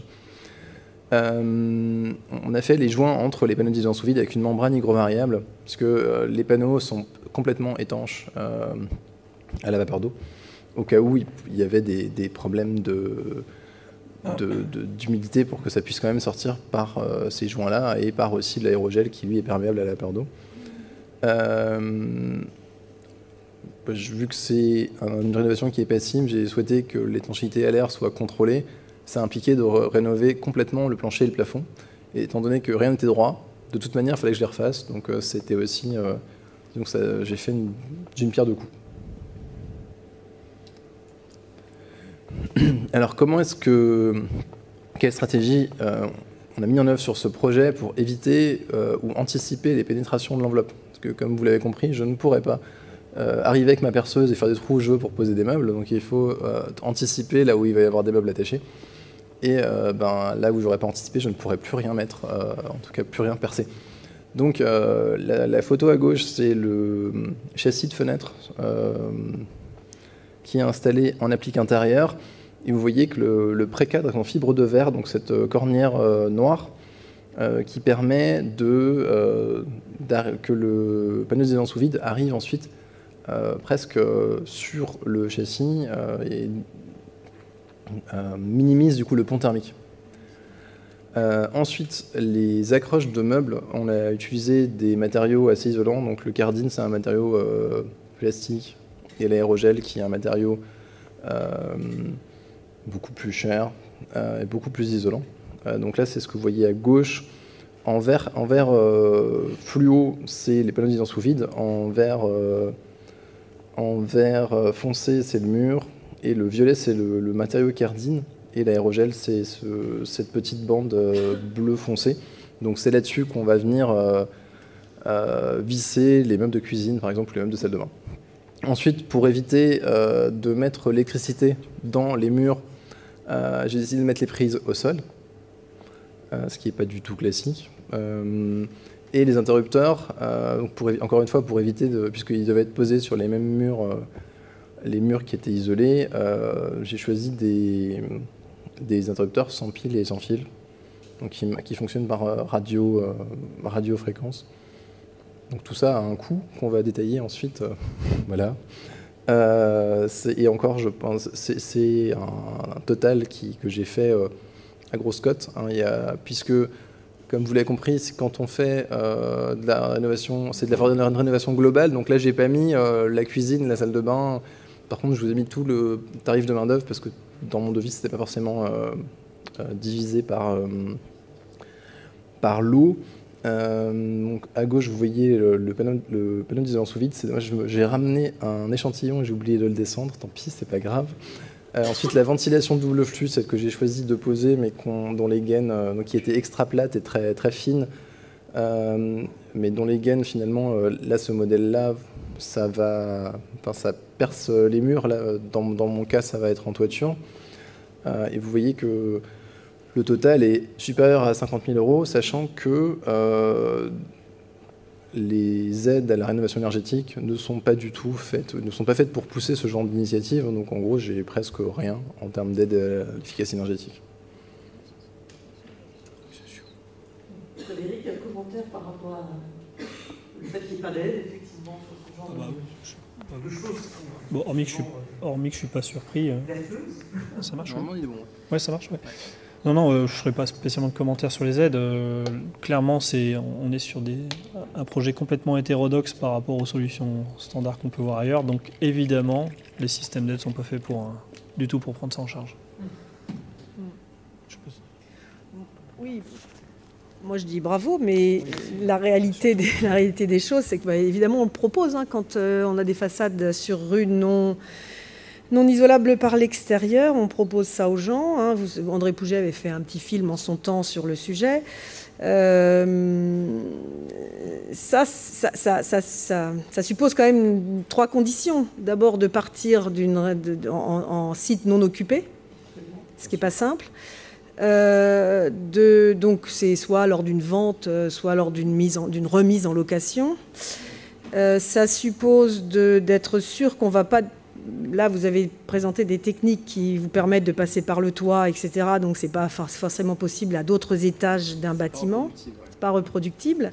On a fait les joints entre les panneaux d'isolant sous vide avec une membrane hygrovariable, puisque les panneaux sont complètement étanches à la vapeur d'eau, au cas où il y avait des problèmes d'humidité pour que ça puisse quand même sortir par ces joints-là et par aussi de l'aérogel qui, lui, est perméable à la vapeur d'eau. Vu que c'est une rénovation qui est passive, j'ai souhaité que l'étanchéité à l'air soit contrôlée. Ça impliquait de rénover complètement le plancher et le plafond. Et étant donné que rien n'était droit, de toute manière, il fallait que je les refasse. Donc c'était aussi... j'ai fait d'une pierre deux coups. quelle stratégie on a mis en œuvre sur ce projet pour éviter ou anticiper les pénétrations de l'enveloppe. Parce que comme vous l'avez compris, je ne pourrais pas arriver avec ma perceuse et faire des trous où je veux pour poser des meubles. Donc il faut anticiper là où il va y avoir des meubles attachés. Et là où j'aurais pas anticipé, je ne pourrais plus rien mettre, en tout cas plus rien percer. Donc la photo à gauche, c'est le châssis de fenêtre qui est installé en applique intérieure. Et vous voyez que le précadre est en fibre de verre, donc cette cornière noire, qui permet que le panneau d'isolation sous vide arrive ensuite presque sur le châssis et minimise du coup le pont thermique. Ensuite, les accroches de meubles, on a utilisé des matériaux assez isolants. Donc le Cardine, c'est un matériau plastique, et l'aérogel qui est un matériau beaucoup plus cher et beaucoup plus isolant. Donc là, c'est ce que vous voyez à gauche. En vert fluo, c'est les panneaux d'isolation sous vide. En vert foncé, c'est le mur. Et le violet, c'est le matériau Cardine. Et l'aérogel, c'est cette petite bande bleu foncé. Donc c'est là-dessus qu'on va venir visser les meubles de cuisine, par exemple, les meubles de salle de bain. Ensuite, pour éviter de mettre l'électricité dans les murs, j'ai décidé de mettre les prises au sol, ce qui n'est pas du tout classique. Et les interrupteurs, encore une fois, pour éviter, puisqu'ils devaient être posés sur les mêmes murs, les murs qui étaient isolés, j'ai choisi des interrupteurs sans pile et sans fil, donc qui fonctionnent par radiofréquence. Donc tout ça a un coût qu'on va détailler ensuite. Voilà. Et encore, je pense, c'est un total que j'ai fait à grosse cote. Hein, puisque, comme vous l'avez compris, quand on fait de la rénovation, c'est de la rénovation globale. Donc là, j'ai pas mis la cuisine, la salle de bain. Par contre, je vous ai mis tout le tarif de main-d'œuvre parce que dans mon devis, c'était pas forcément divisé par l'eau. Donc à gauche, vous voyez le panneau d'isolation sous vide. J'ai ramené un échantillon et j'ai oublié de le descendre. Tant pis, c'est pas grave. Ensuite, la ventilation double flux, celle que j'ai choisi de poser, mais dont les gaines, qui étaient extra plates et très, très fines, mais dont les gaines, finalement, là, ce modèle-là, ça perce les murs. Là, dans mon cas, ça va être en toiture. Et vous voyez que le total est supérieur à 50 000 €, sachant que les aides à la rénovation énergétique ne sont pas faites pour pousser ce genre d'initiative. Donc en gros, j'ai presque rien en termes d'aide à l'efficacité énergétique. Frédéric, un commentaire par rapport à le fait qu'il n'y ait pas d'aide, effectivement, sur ce genre de choses. Bon, hormis que je suis pas surpris. Ça marche. Normalement, il est bon. Ouais, ça marche. Ouais. Non, je ne ferai pas spécialement de commentaires sur les aides. Clairement, on est sur un projet complètement hétérodoxe par rapport aux solutions standards qu'on peut voir ailleurs. Donc, évidemment, les systèmes d'aide ne sont pas faits du tout pour prendre ça en charge. Oui, moi je dis bravo, mais la réalité des choses, c'est que évidemment, on le propose quand on a des façades sur rue non isolable par l'extérieur, on propose ça aux gens. André Pouget avait fait un petit film en son temps sur le sujet. Ça suppose quand même 3 conditions. D'abord, de partir en site non occupé, ce qui n'est pas simple. Donc c'est soit lors d'une vente, soit lors d'une remise en location. Ça suppose d'être sûr qu'on ne va pas... Là, vous avez présenté des techniques qui vous permettent de passer par le toit, etc. Donc, ce n'est pas forcément possible à d'autres étages d'un bâtiment. Ce n'est pas reproductible.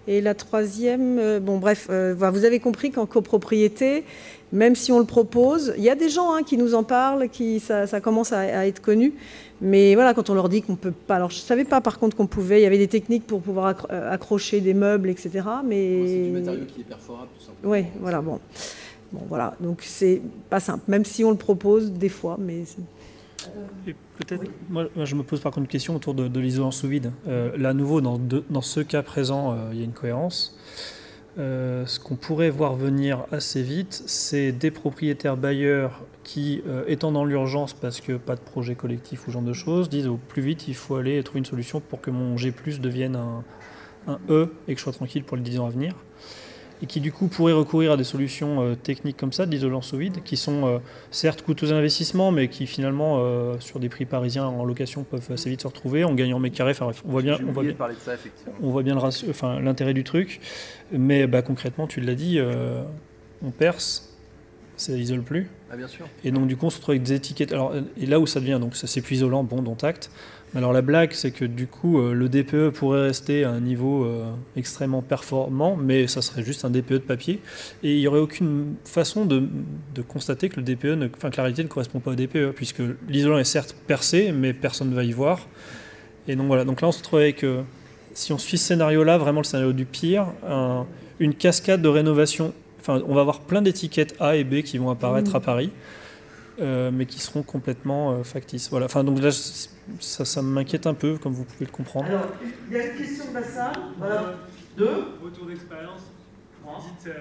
Et la troisième, vous avez compris qu'en copropriété, même si on le propose, il y a des gens qui nous en parlent, ça commence à être connu. Mais voilà, quand on leur dit qu'on ne peut pas... Alors, je ne savais pas par contre qu'on pouvait... Il y avait des techniques pour pouvoir accrocher des meubles, etc. Mais... C'est du matériau qui est perforable, tout simplement. Oui, voilà, bon. Bon, voilà, donc c'est pas simple, même si on le propose des fois, mais... Et peut-être, oui. Moi, je me pose par contre une question autour de l'isolant sous vide. Là, à nouveau, dans ce cas présent, il y a une cohérence. Ce qu'on pourrait voir venir assez vite, c'est des propriétaires bailleurs qui, étant dans l'urgence parce que pas de projet collectif ou ce genre de choses, disent au plus vite il faut aller trouver une solution pour que mon G+ devienne un E et que je sois tranquille pour les 10 ans à venir. Et qui du coup pourraient recourir à des solutions techniques comme ça, de l'isolant sous vide, qui sont certes coûteuses à l'investissement, mais qui finalement, sur des prix parisiens en location, peuvent assez vite se retrouver en gagnant mètres carrés. Enfin bref, on voit bien l'intérêt du truc. Mais concrètement, tu l'as dit, on perce, ça isole plus. Ah bien sûr. Et donc du coup, on se retrouve avec des étiquettes. Alors, et là où ça devient, donc ça c'est plus isolant, bon, dont acte. Alors la blague, c'est que du coup, le DPE pourrait rester à un niveau extrêmement performant, mais ça serait juste un DPE de papier. Et il n'y aurait aucune façon de constater que le DPE, que la réalité ne correspond pas au DPE, puisque l'isolant est certes percé, mais personne ne va y voir. Et donc voilà, donc là on se retrouve avec, si on suit ce scénario-là, vraiment le scénario du pire, une cascade de rénovation. Enfin, on va avoir plein d'étiquettes A et B qui vont apparaître à Paris. Mais qui seront complètement factices. Voilà. Enfin, donc là, ça m'inquiète un peu, comme vous pouvez le comprendre. Alors, il y a une question de Bassam. Voilà. Deux. Retour d'expérience, vous dites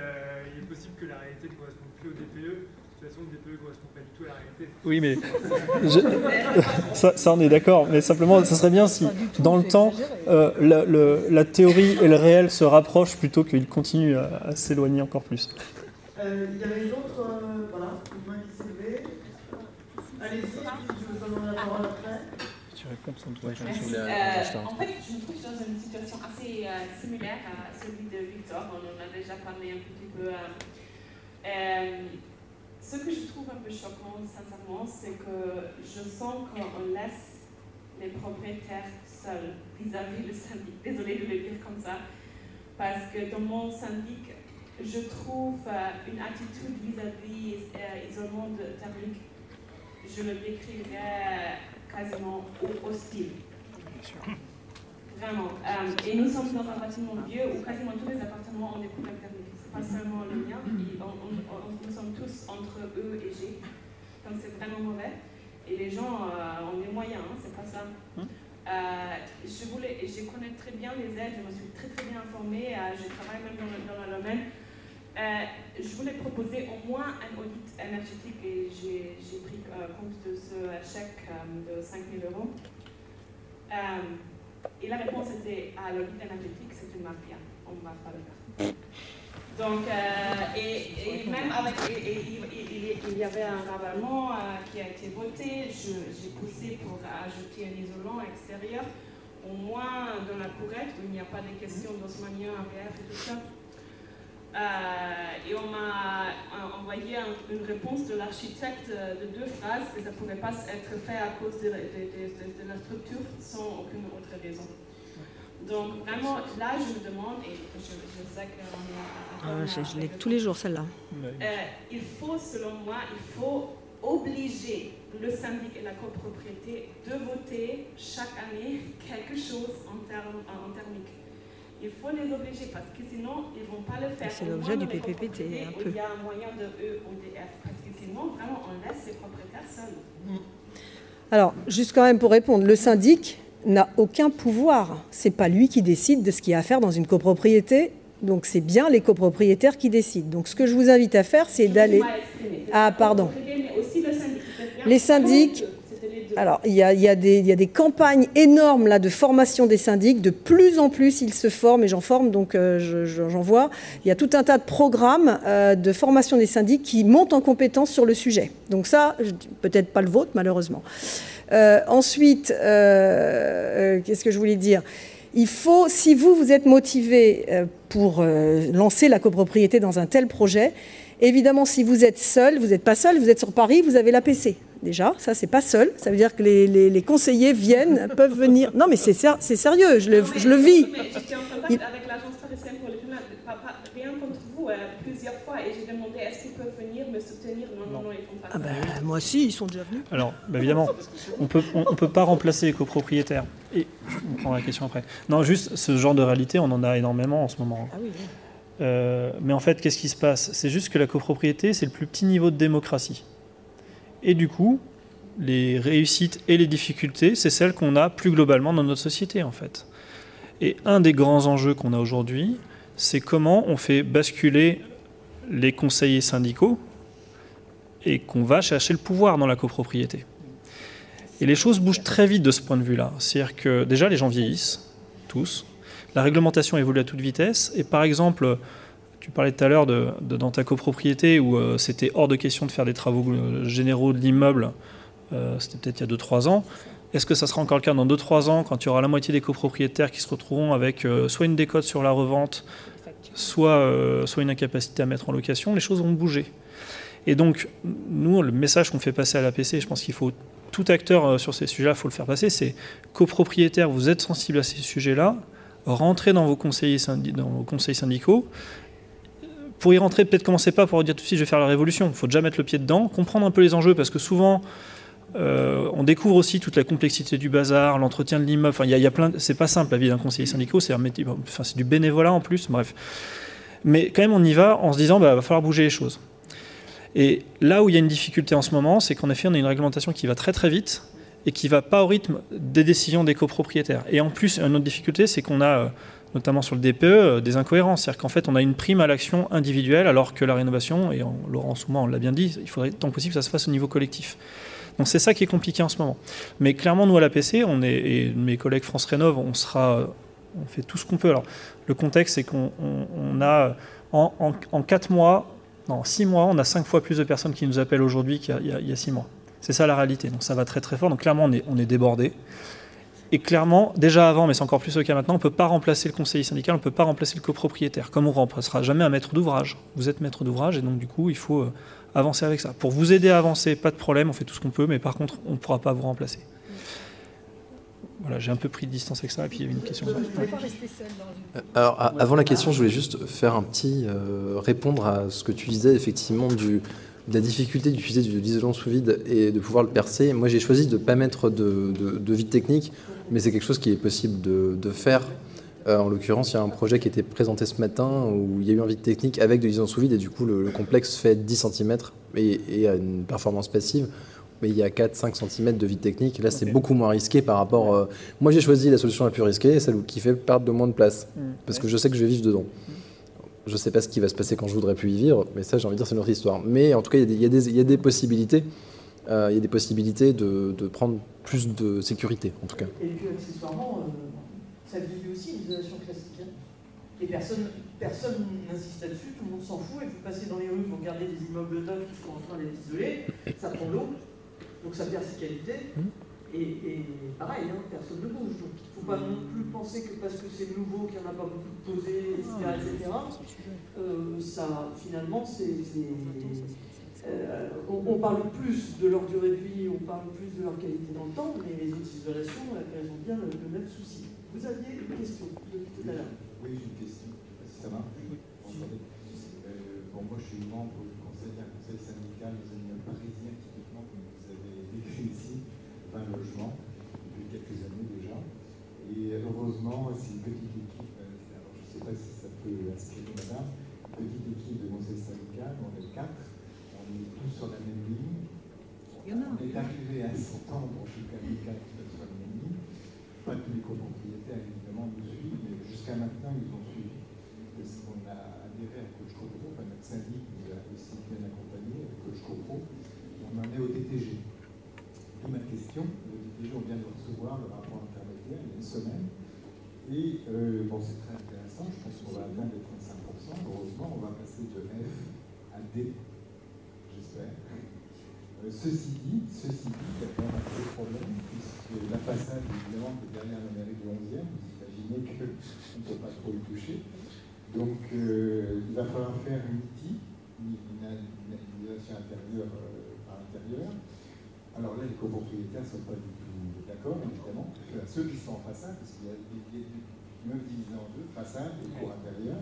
il est possible que la réalité ne corresponde plus au DPE. De toute façon, le DPE ne correspond pas du tout à la réalité. Oui, mais ça on est d'accord. Mais simplement, ça serait bien si, dans le temps, la théorie et le réel se rapprochent plutôt qu'ils continuent à s'éloigner encore plus. Il y avait une autre, voilà, une main qui s'est levée. Allez-y, je vous donne la parole après. Tu réponds sans doute. Merci. En fait, je me trouve dans une situation assez similaire à celui de Victor. On en a déjà parlé un petit peu. Ce que je trouve un peu choquant, sincèrement, c'est que je sens qu'on laisse les propriétaires seuls vis-à-vis du syndic. Désolée de le dire comme ça, parce que dans mon syndic, je trouve une attitude vis-à-vis isolement thermique, je le décrirais quasiment hostile. Vraiment. Et nous sommes dans un bâtiment vieux où quasiment tous les appartements ont des couverts thermiques. Ce n'est pas seulement le mien, nous sommes tous entre E et G. Donc c'est vraiment mauvais. Et les gens ont les moyens, c'est pas ça. Je connais très bien les aides, je me suis très bien informée, je travaille même dans le domaine. Je voulais proposer au moins un audit énergétique et j'ai pris compte de ce chèque de 5 000 €. Et la réponse était l'audit énergétique, c'est une mafia, on ne va pas le faire. Donc, et même avec, il y avait un ravalement qui a été voté, j'ai poussé pour ajouter un isolant extérieur, au moins dans la courette où il n'y a pas de questions d'osmanien, AVF et tout ça. Et on m'a envoyé une réponse de l'architecte de 2 phrases que ça ne pouvait pas être fait à cause de la structure sans aucune autre raison. Donc vraiment, là je me demande, et je sais qu'on est... je l'ai tous les jours celle-là. Il faut, selon moi, il faut obliger le syndic et la copropriété de voter chaque année quelque chose en thermique. Il faut les obliger parce que sinon, ils ne vont pas le faire. C'est l'objet du PPPT, un peu. Il y a un moyen de EODF parce que sinon, vraiment, on laisse les propriétaires seuls. Alors, juste quand même pour répondre, le syndic n'a aucun pouvoir. Ce n'est pas lui qui décide de ce qu'il y a à faire dans une copropriété. Donc, c'est bien les copropriétaires qui décident. Donc, ce que je vous invite à faire, c'est d'aller... Ah, pardon. Les syndics... Alors, il y a des campagnes énormes là, de formation des syndics. De plus en plus, ils se forment, et j'en forme, donc j'en vois. Il y a tout un tas de programmes de formation des syndics qui montent en compétence sur le sujet. Donc ça, peut-être pas le vôtre, malheureusement. Ensuite, qu'est-ce que je voulais dire ? Il faut, si vous êtes motivé pour lancer la copropriété dans un tel projet, évidemment, si vous êtes seul, vous n'êtes pas seul, vous êtes sur Paris, vous avez l'APC. Déjà, ça, c'est pas seul. Ça veut dire que les conseillers peuvent venir. Non, mais c'est sérieux, je le vis. J'étais en contact avec l'agence parisienne pour le climat, rien contre vous, plusieurs fois, et j'ai demandé est-ce qu'ils peuvent venir me soutenir. Non, ils font pas ça. Moi aussi, ils sont déjà venus. Alors, évidemment, on peut pas remplacer les copropriétaires. Et on prendra la question après. Non, juste ce genre de réalité, on en a énormément en ce moment. Ah oui. Mais en fait, qu'est-ce qui se passe ? C'est juste que la copropriété, c'est le plus petit niveau de démocratie. Et du coup, les réussites et les difficultés, c'est celles qu'on a plus globalement dans notre société, en fait. Et un des grands enjeux qu'on a aujourd'hui, c'est comment on fait basculer les conseillers syndicaux et qu'on va chercher le pouvoir dans la copropriété. Et les choses bougent très vite de ce point de vue-là. C'est-à-dire que déjà, les gens vieillissent, tous. La réglementation évolue à toute vitesse. Et par exemple, tu parlais tout à l'heure dans ta copropriété où c'était hors de question de faire des travaux généraux de l'immeuble. C'était peut-être il y a 2-3 ans. Est-ce que ça sera encore le cas dans 2-3 ans, quand il y aura la moitié des copropriétaires qui se retrouveront avec soit une décote sur la revente, soit une incapacité à mettre en location? Les choses vont bouger. Et donc, nous, le message qu'on fait passer à l'APC, je pense qu'il faut, tout acteur sur ces sujets-là, il faut le faire passer, c'est copropriétaires, vous êtes sensibles à ces sujets-là, rentrez dans vos conseils syndicaux. Pour y rentrer, peut-être commencez pas pour dire tout de suite je vais faire la révolution. Il faut déjà mettre le pied dedans, comprendre un peu les enjeux, parce que souvent, on découvre aussi toute la complexité du bazar, l'entretien de l'immeuble. Enfin, il y a plein. C'est pas simple la vie d'un conseiller syndical, c'est du bénévolat en plus, bref. Mais quand même, on y va en se disant va falloir bouger les choses. Et là où il y a une difficulté en ce moment, c'est qu'en effet, on a une réglementation qui va très très vite et qui ne va pas au rythme des décisions des copropriétaires. Et en plus, une autre difficulté, c'est qu'on a, notamment sur le DPE, des incohérences. C'est-à-dire qu'en fait, on a une prime à l'action individuelle, alors que la rénovation, et Laurent Souman l'a bien dit, il faudrait tant que possible que ça se fasse au niveau collectif. Donc c'est ça qui est compliqué en ce moment. Mais clairement, nous à l'APC, et mes collègues France Rénov, on fait tout ce qu'on peut. Alors, le contexte, c'est qu'on a, en 4 mois, non, 6 mois, on a 5 fois plus de personnes qui nous appellent aujourd'hui qu'il y a 6 mois. C'est ça la réalité. Donc ça va très très fort. Donc clairement, on est débordé. Et clairement, déjà avant, mais c'est encore plus le cas maintenant, on ne peut pas remplacer le conseiller syndical, on ne peut pas remplacer le copropriétaire. Comme on ne remplacera jamais un maître d'ouvrage. Vous êtes maître d'ouvrage et donc du coup, il faut avancer avec ça. Pour vous aider à avancer, pas de problème, on fait tout ce qu'on peut, mais par contre, on ne pourra pas vous remplacer. Voilà, j'ai un peu pris de distance avec ça, et puis il y avait une question. Alors, avant la question, je voulais juste faire un petit répondre à ce que tu disais, effectivement, de la difficulté d'utiliser de l'isolant sous vide et de pouvoir le percer. Moi, j'ai choisi de ne pas mettre de vide technique, mais c'est quelque chose qui est possible de faire. En l'occurrence, il y a un projet qui a été présenté ce matin où il y a eu un vide technique avec de l'isolant sous vide, et du coup, le complexe fait 10 cm et a une performance passive. Mais il y a 4-5 cm de vide technique. Et là, c'est beaucoup moins risqué par rapport... Moi, j'ai choisi la solution la plus risquée, celle qui fait perdre de moins de place. Parce que je sais que je vais vivre dedans. Je ne sais pas ce qui va se passer quand je voudrais plus y vivre, mais ça, j'ai envie de dire, c'est une autre histoire. Mais en tout cas, il y a des possibilités. Il y a des possibilités de prendre plus de sécurité, en tout cas. Et puis, accessoirement, ça vieillit aussi, l'isolation classique. Et personne n'insiste là-dessus, tout le monde s'en fout. Et vous passez dans les rues, vous regardez des immeubles neufs qui sont en train d'être isolés, ça prend l'eau. Donc ça perd ses qualités, et pareil, hein, personne ne bouge. Donc il ne faut pas non plus penser que parce que c'est nouveau, qu'il n'y en a pas beaucoup de posés, etc. Ça, finalement, on parle plus de leur durée de vie, on parle plus de leur qualité dans le temps, mais les autres isolations, elles ont bien le même souci. Vous aviez une question depuis tout à l'heure. Oui, j'ai une question. Si ça marche. Bon, moi, je suis membre du conseil syndical des immeubles parisiens, typiquement, comme vous avez décrit ici, 20 logements, depuis quelques années déjà. Et heureusement, c'est une petite équipe, alors je ne sais pas si ça peut inspirer madame, une petite équipe de conseil syndical, on est 4, on est tous sur la même ligne. On est arrivé à s'entendre, je suis quand même 4 sur la même ligne. Pas tous les copropriétaires, évidemment, nous suivent, mais jusqu'à maintenant, ils ont suivi. Parce qu'on a adhéré à Coach Copro, enfin, notre syndic nous a aussi bien accompagné avec Coach Copro. On en est au DTG. D'où ma question. Le DTG, on vient de recevoir le rapport intermédiaire il y a une semaine. Et bon, c'est très intéressant. Je pense qu'on va atteindre les 35%. Heureusement, on va passer de F à D, j'espère. Ceci dit, il y a quand même un gros problème, puisque la façade, évidemment, qui est derrière la mairie du 11e, vous imaginez qu'on ne peut pas trop y toucher. Donc, il va falloir faire une isolation intérieure par intérieur. Alors là, les copropriétaires ne sont pas du tout d'accord, évidemment. Ceux qui sont en façade, parce qu'il y a des immeubles divisés en deux, façade et cour intérieure.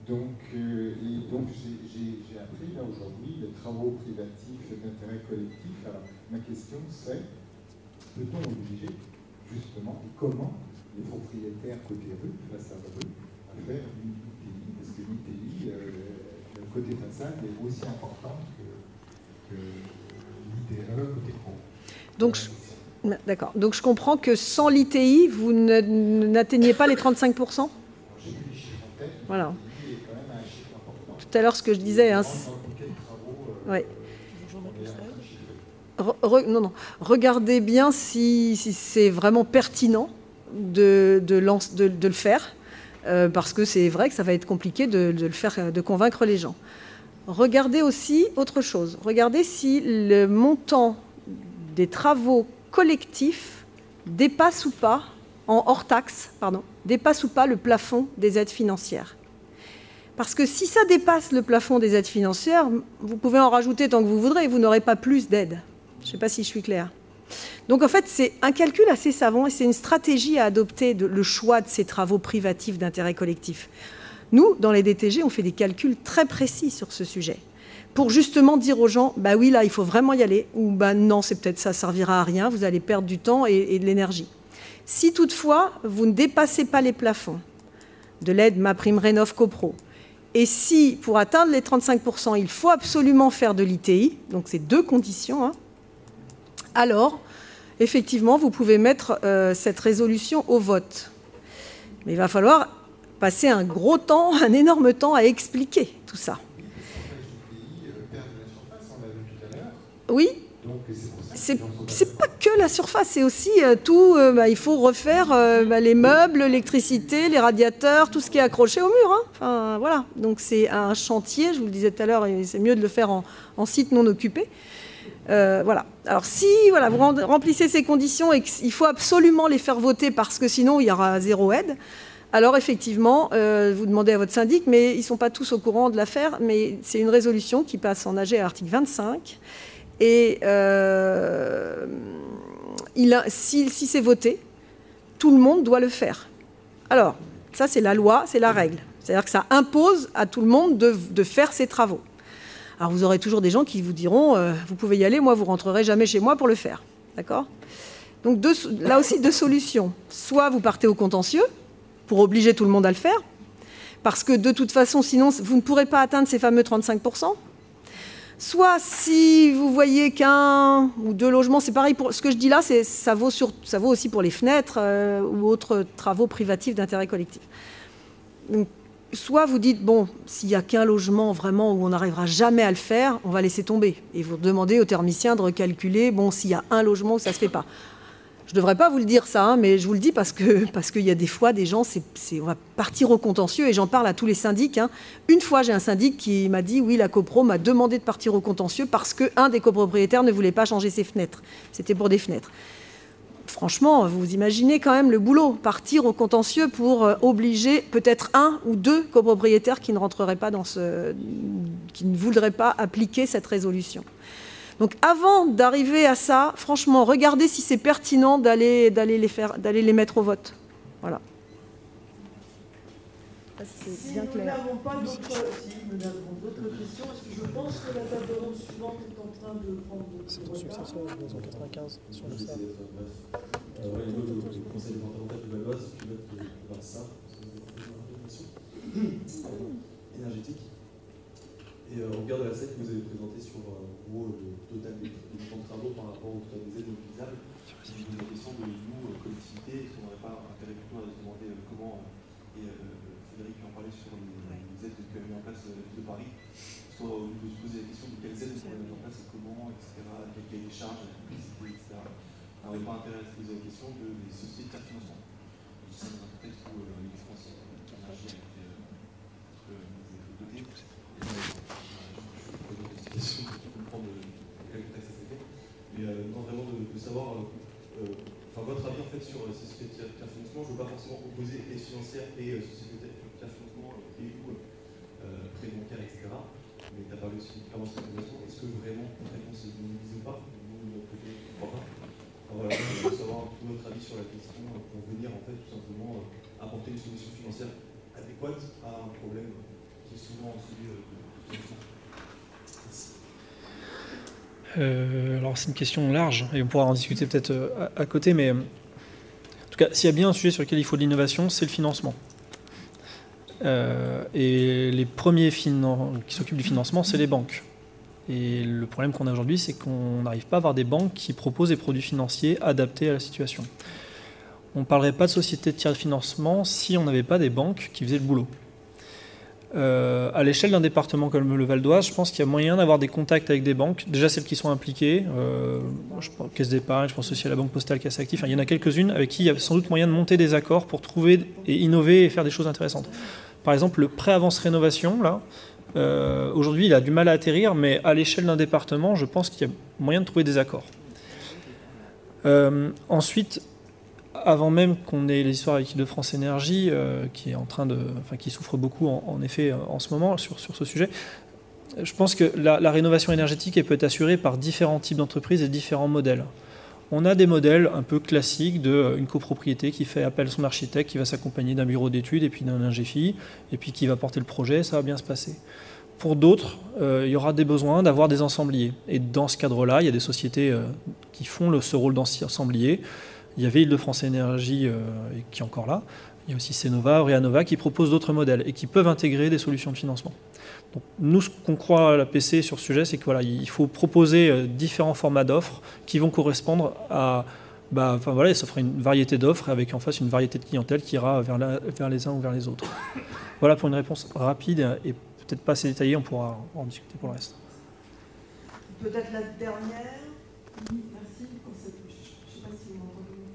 Donc, j'ai appris là aujourd'hui les travaux privatifs d'intérêt collectif. Alors, ma question c'est, peut-on obliger justement, et comment les propriétaires côté rue, façade rue, à faire une UTI, parce que l'UTI, le côté façade est aussi important que l'ITE côté pro. Donc, d'accord. Donc je comprends que sans l'ITI, vous n'atteignez pas les 35%? J'ai plus les chiffres en tête, mais Voilà. Tout à l'heure, ce que je disais... Hein, ouais. Non. Regardez bien si c'est vraiment pertinent de le faire, parce que c'est vrai que ça va être compliqué de le faire, de convaincre les gens. Regardez aussi autre chose. Regardez si le montant des travaux collectifs dépasse ou pas, en hors taxe, dépasse ou pas le plafond des aides financières. Parce que si ça dépasse le plafond des aides financières, vous pouvez en rajouter tant que vous voudrez et vous n'aurez pas plus d'aides. Je ne sais pas si je suis claire. Donc en fait, c'est un calcul assez savant et c'est une stratégie à adopter, le choix de ces travaux privatifs d'intérêt collectif. Nous, dans les DTG, on fait des calculs très précis sur ce sujet pour justement dire aux gens, bah oui, là, il faut vraiment y aller, ou bah non, c'est peut-être ça servira à rien, vous allez perdre du temps et de l'énergie. Si toutefois, vous ne dépassez pas les plafonds de l'aide MaPrimeRénov'-Copro, et si, pour atteindre les 35%, il faut absolument faire de l'ITI, donc c'est 2 conditions, hein, alors, effectivement, vous pouvez mettre cette résolution au vote. Mais il va falloir passer un énorme temps à expliquer tout ça. Oui, c'est pas que la surface, c'est aussi tout. Il faut refaire les meubles, l'électricité, les radiateurs, tout ce qui est accroché au mur. Hein. Enfin, voilà. Donc c'est un chantier, je vous le disais tout à l'heure, et c'est mieux de le faire en site non occupé. Voilà. Alors si vous remplissez ces conditions et qu'il faut absolument les faire voter parce que sinon il y aura 0 aide, alors effectivement, vous demandez à votre syndic, mais ils ne sont pas tous au courant de l'affaire, mais c'est une résolution qui passe en AG à l'article 25. Et si c'est voté, tout le monde doit le faire. Alors, ça c'est la loi, c'est la règle. C'est-à-dire que ça impose à tout le monde de faire ces travaux. Alors vous aurez toujours des gens qui vous diront vous pouvez y aller, moi vous rentrerez jamais chez moi pour le faire. D'accord ? Donc là aussi 2 solutions. Soit vous partez au contentieux pour obliger tout le monde à le faire, parce que de toute façon sinon vous ne pourrez pas atteindre ces fameux 35%. Soit si vous voyez qu'1 ou 2 logements, c'est pareil, pour ce que je dis là, ça vaut aussi pour les fenêtres ou autres travaux privatifs d'intérêt collectif. Donc, soit vous dites, bon, s'il n'y a qu'un logement vraiment où on n'arrivera jamais à le faire, on va laisser tomber. Et vous demandez au thermicien de recalculer, bon, s'il y a un logement où ça ne se fait pas. Je ne devrais pas vous le dire ça, hein, mais je vous le dis parce qu'il y a des fois des gens, on va partir au contentieux et j'en parle à tous les syndics. Hein. Une fois, j'ai un syndic qui m'a dit, oui, la copro m'a demandé de partir au contentieux parce qu'un des copropriétaires ne voulait pas changer ses fenêtres. C'était pour des fenêtres. Franchement, vous imaginez quand même le boulot, partir au contentieux pour obliger peut-être 1 ou 2 copropriétaires qui ne rentreraient pas qui ne voudraient pas appliquer cette résolution. Donc avant d'arriver à ça, franchement, regardez si c'est pertinent d'aller les mettre au vote. Voilà. Si nous n'avons pas d'autres questions, est-ce que je pense que la table ronde suivante est en train de prendre c'est une succession de 1995 sur le SAR. Le conseil départemental de Valoise pilote le SAR, énergétique. Et au regard de la scène que vous avez présentée sur le total des temps de travaux par rapport au total des aides mobilisables, je vous pose la question de nous, collectivité, est-ce qu'on n'aurait pas intérêt plutôt à se demander comment, et Frédéric en parlait sur les aides que mis en place la ville de Paris, soit de se poser la question de quelles aides on pourrait mettre en place et comment, etc., quel cahier des charges, la publicité, etc. On n'aurait pas intérêt à se poser la question des sociétés de tiers financement. Je dis ça dans un contexte où les défenses énergie a été dotée. Mais non, vraiment de savoir votre avis en fait sur ces sociétés de tiers financement. Je ne veux pas forcément opposer aide financière et sociétés de tiers financement et ou prêt bancaire, etc. Mais tu as parlé aussi clairement de cette information. Est-ce que vraiment, concrètement, c'est mobilisé ou pas? Nous, de notre côté, je ne crois pas. Alors voilà, je veux savoir un peu votre avis sur la question pour venir en fait tout simplement apporter une solution financière adéquate à un problème qui est souvent celui de financement. Alors c'est une question large et on pourra en discuter peut-être à côté, mais en tout cas, s'il y a bien un sujet sur lequel il faut de l'innovation, c'est le financement. Et les premiers qui s'occupent du financement, c'est les banques. Et le problème qu'on a aujourd'hui, c'est qu'on n'arrive pas à avoir des banques qui proposent des produits financiers adaptés à la situation. On ne parlerait pas de société de tiers de financement si on n'avait pas des banques qui faisaient le boulot. À l'échelle d'un département comme le Val d'Oise, je pense qu'il y a moyen d'avoir des contacts avec des banques, déjà celles qui sont impliquées, je pense Caisse d'épargne, je pense aussi à la Banque Postale qui est assez active, enfin, il y en a quelques-unes avec qui il y a sans doute moyen de monter des accords pour trouver et innover et faire des choses intéressantes. Par exemple, le prêt avance rénovation, là, aujourd'hui il a du mal à atterrir, mais à l'échelle d'un département, je pense qu'il y a moyen de trouver des accords. Ensuite, avant même qu'on ait les histoires avec Île-de-France Énergie, qui est en train de, enfin, qui souffre beaucoup en effet en ce moment sur ce sujet, je pense que la rénovation énergétique elle peut être assurée par différents types d'entreprises et différents modèles. On a des modèles un peu classiques d'une copropriété qui fait appel à son architecte, qui va s'accompagner d'un bureau d'études et puis d'un ingéfi, et puis qui va porter le projet, ça va bien se passer. Pour d'autres, il y aura des besoins d'avoir des ensembliers. Et dans ce cadre-là, il y a des sociétés qui font ce rôle d'ensemblier. Il y avait Île-de-France Énergie qui est encore là. Il y a aussi Cénova, Reanova qui proposent d'autres modèles et qui peuvent intégrer des solutions de financement. Donc, nous, ce qu'on croit à la PC sur ce sujet, c'est qu'il faut proposer différents formats d'offres qui vont correspondre à... enfin, voilà, ça fera une variété d'offres avec en face une variété de clientèle qui ira vers les uns ou vers les autres. Voilà pour une réponse rapide et peut-être pas assez détaillée, on pourra en discuter pour le reste. Peut-être la dernière. Oui, merci pour cette... Je ne sais pas si vous m'entendez.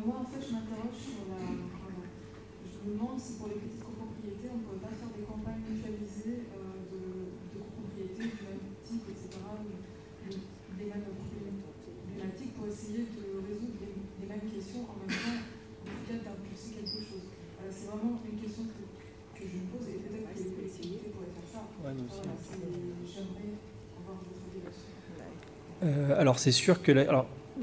Moi, en fait, je m'interroge sur la... Je me demande si pour les petites copropriétés, on ne pourrait pas faire des campagnes mutualisées de copropriétés du même type, etc., des mêmes problématiques pour essayer de résoudre les mêmes questions en même temps, en tout cas d'impulser quelque chose. C'est vraiment une question que je me pose et peut-être que les collectivités pourraient faire ça. J'aimerais avoir votre avis là-dessus. Alors c'est sûr que...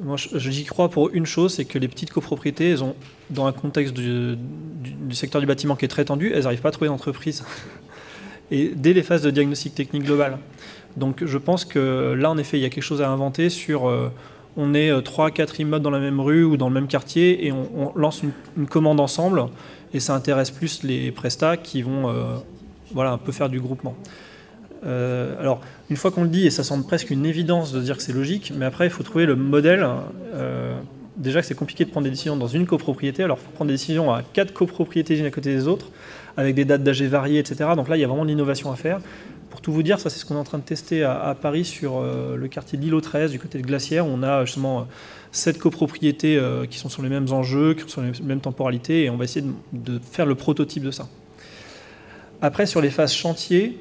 moi j'y crois pour une chose, c'est que les petites copropriétés, elles ont, dans un contexte du secteur du bâtiment qui est très tendu, elles n'arrivent pas à trouver d'entreprise. Et dès les phases de diagnostic technique global. Donc je pense que là en effet il y a quelque chose à inventer sur... on est 3 à 4 immeubles dans la même rue ou dans le même quartier et on lance une commande ensemble et ça intéresse plus les prestats qui vont voilà, un peu faire du groupement. Alors, une fois qu'on le dit, et ça semble presque une évidence de dire que c'est logique, mais après, il faut trouver le modèle. Déjà que c'est compliqué de prendre des décisions dans une copropriété, alors il faut prendre des décisions à 4 copropriétés les unes à côté des autres, avec des dates d'AG variées, etc. Donc là, il y a vraiment de l'innovation à faire. Pour tout vous dire, ça c'est ce qu'on est en train de tester à Paris sur le quartier de l'îlot 13, du côté de Glacière, où on a justement 7 copropriétés qui sont sur les mêmes enjeux, qui sont sur les mêmes temporalités, et on va essayer de faire le prototype de ça. Après, sur les phases chantier,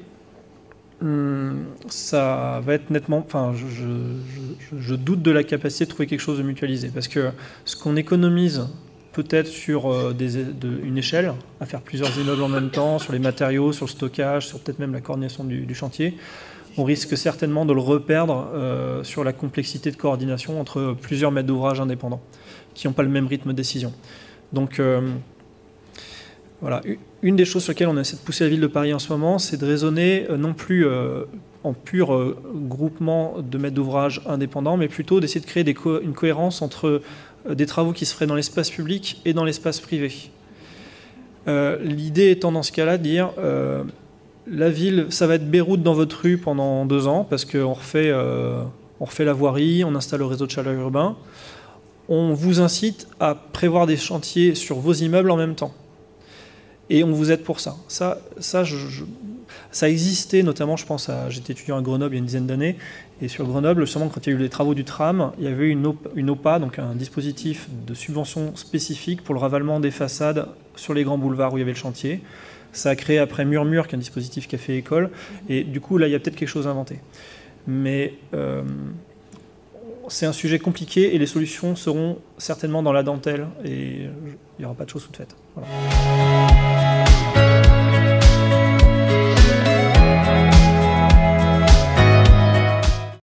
ça va être nettement... Enfin, je doute de la capacité de trouver quelque chose de mutualisé, parce que ce qu'on économise peut-être sur une échelle, à faire plusieurs immeubles en même temps, sur les matériaux, sur le stockage, sur peut-être même la coordination du chantier, on risque certainement de le reperdre sur la complexité de coordination entre plusieurs maîtres d'ouvrage indépendants, qui n'ont pas le même rythme de décision. Donc... voilà. Une des choses sur lesquelles on essaie de pousser la ville de Paris en ce moment, c'est de raisonner non plus en pur groupement de maîtres d'ouvrage indépendants, mais plutôt d'essayer de créer une cohérence entre des travaux qui se feraient dans l'espace public et dans l'espace privé. L'idée étant dans ce cas-là de dire la ville, ça va être Beyrouth dans votre rue pendant 2 ans, parce qu'on refait la voirie, on installe le réseau de chaleur urbain. On vous incite à prévoir des chantiers sur vos immeubles en même temps. Et on vous aide pour ça. Ça existait, notamment, je pense j'étais étudiant à Grenoble il y a une dizaine d'années, et sur Grenoble, justement, quand il y a eu les travaux du tram, il y avait une OPA, donc un dispositif de subvention spécifique pour le ravalement des façades sur les grands boulevards où il y avait le chantier. Ça a créé après Murmure, qui est un dispositif café école, et du coup, là, il y a peut-être quelque chose à inventer. Mais c'est un sujet compliqué, et les solutions seront certainement dans la dentelle, et il n'y aura pas de choses toutes faites. Voilà.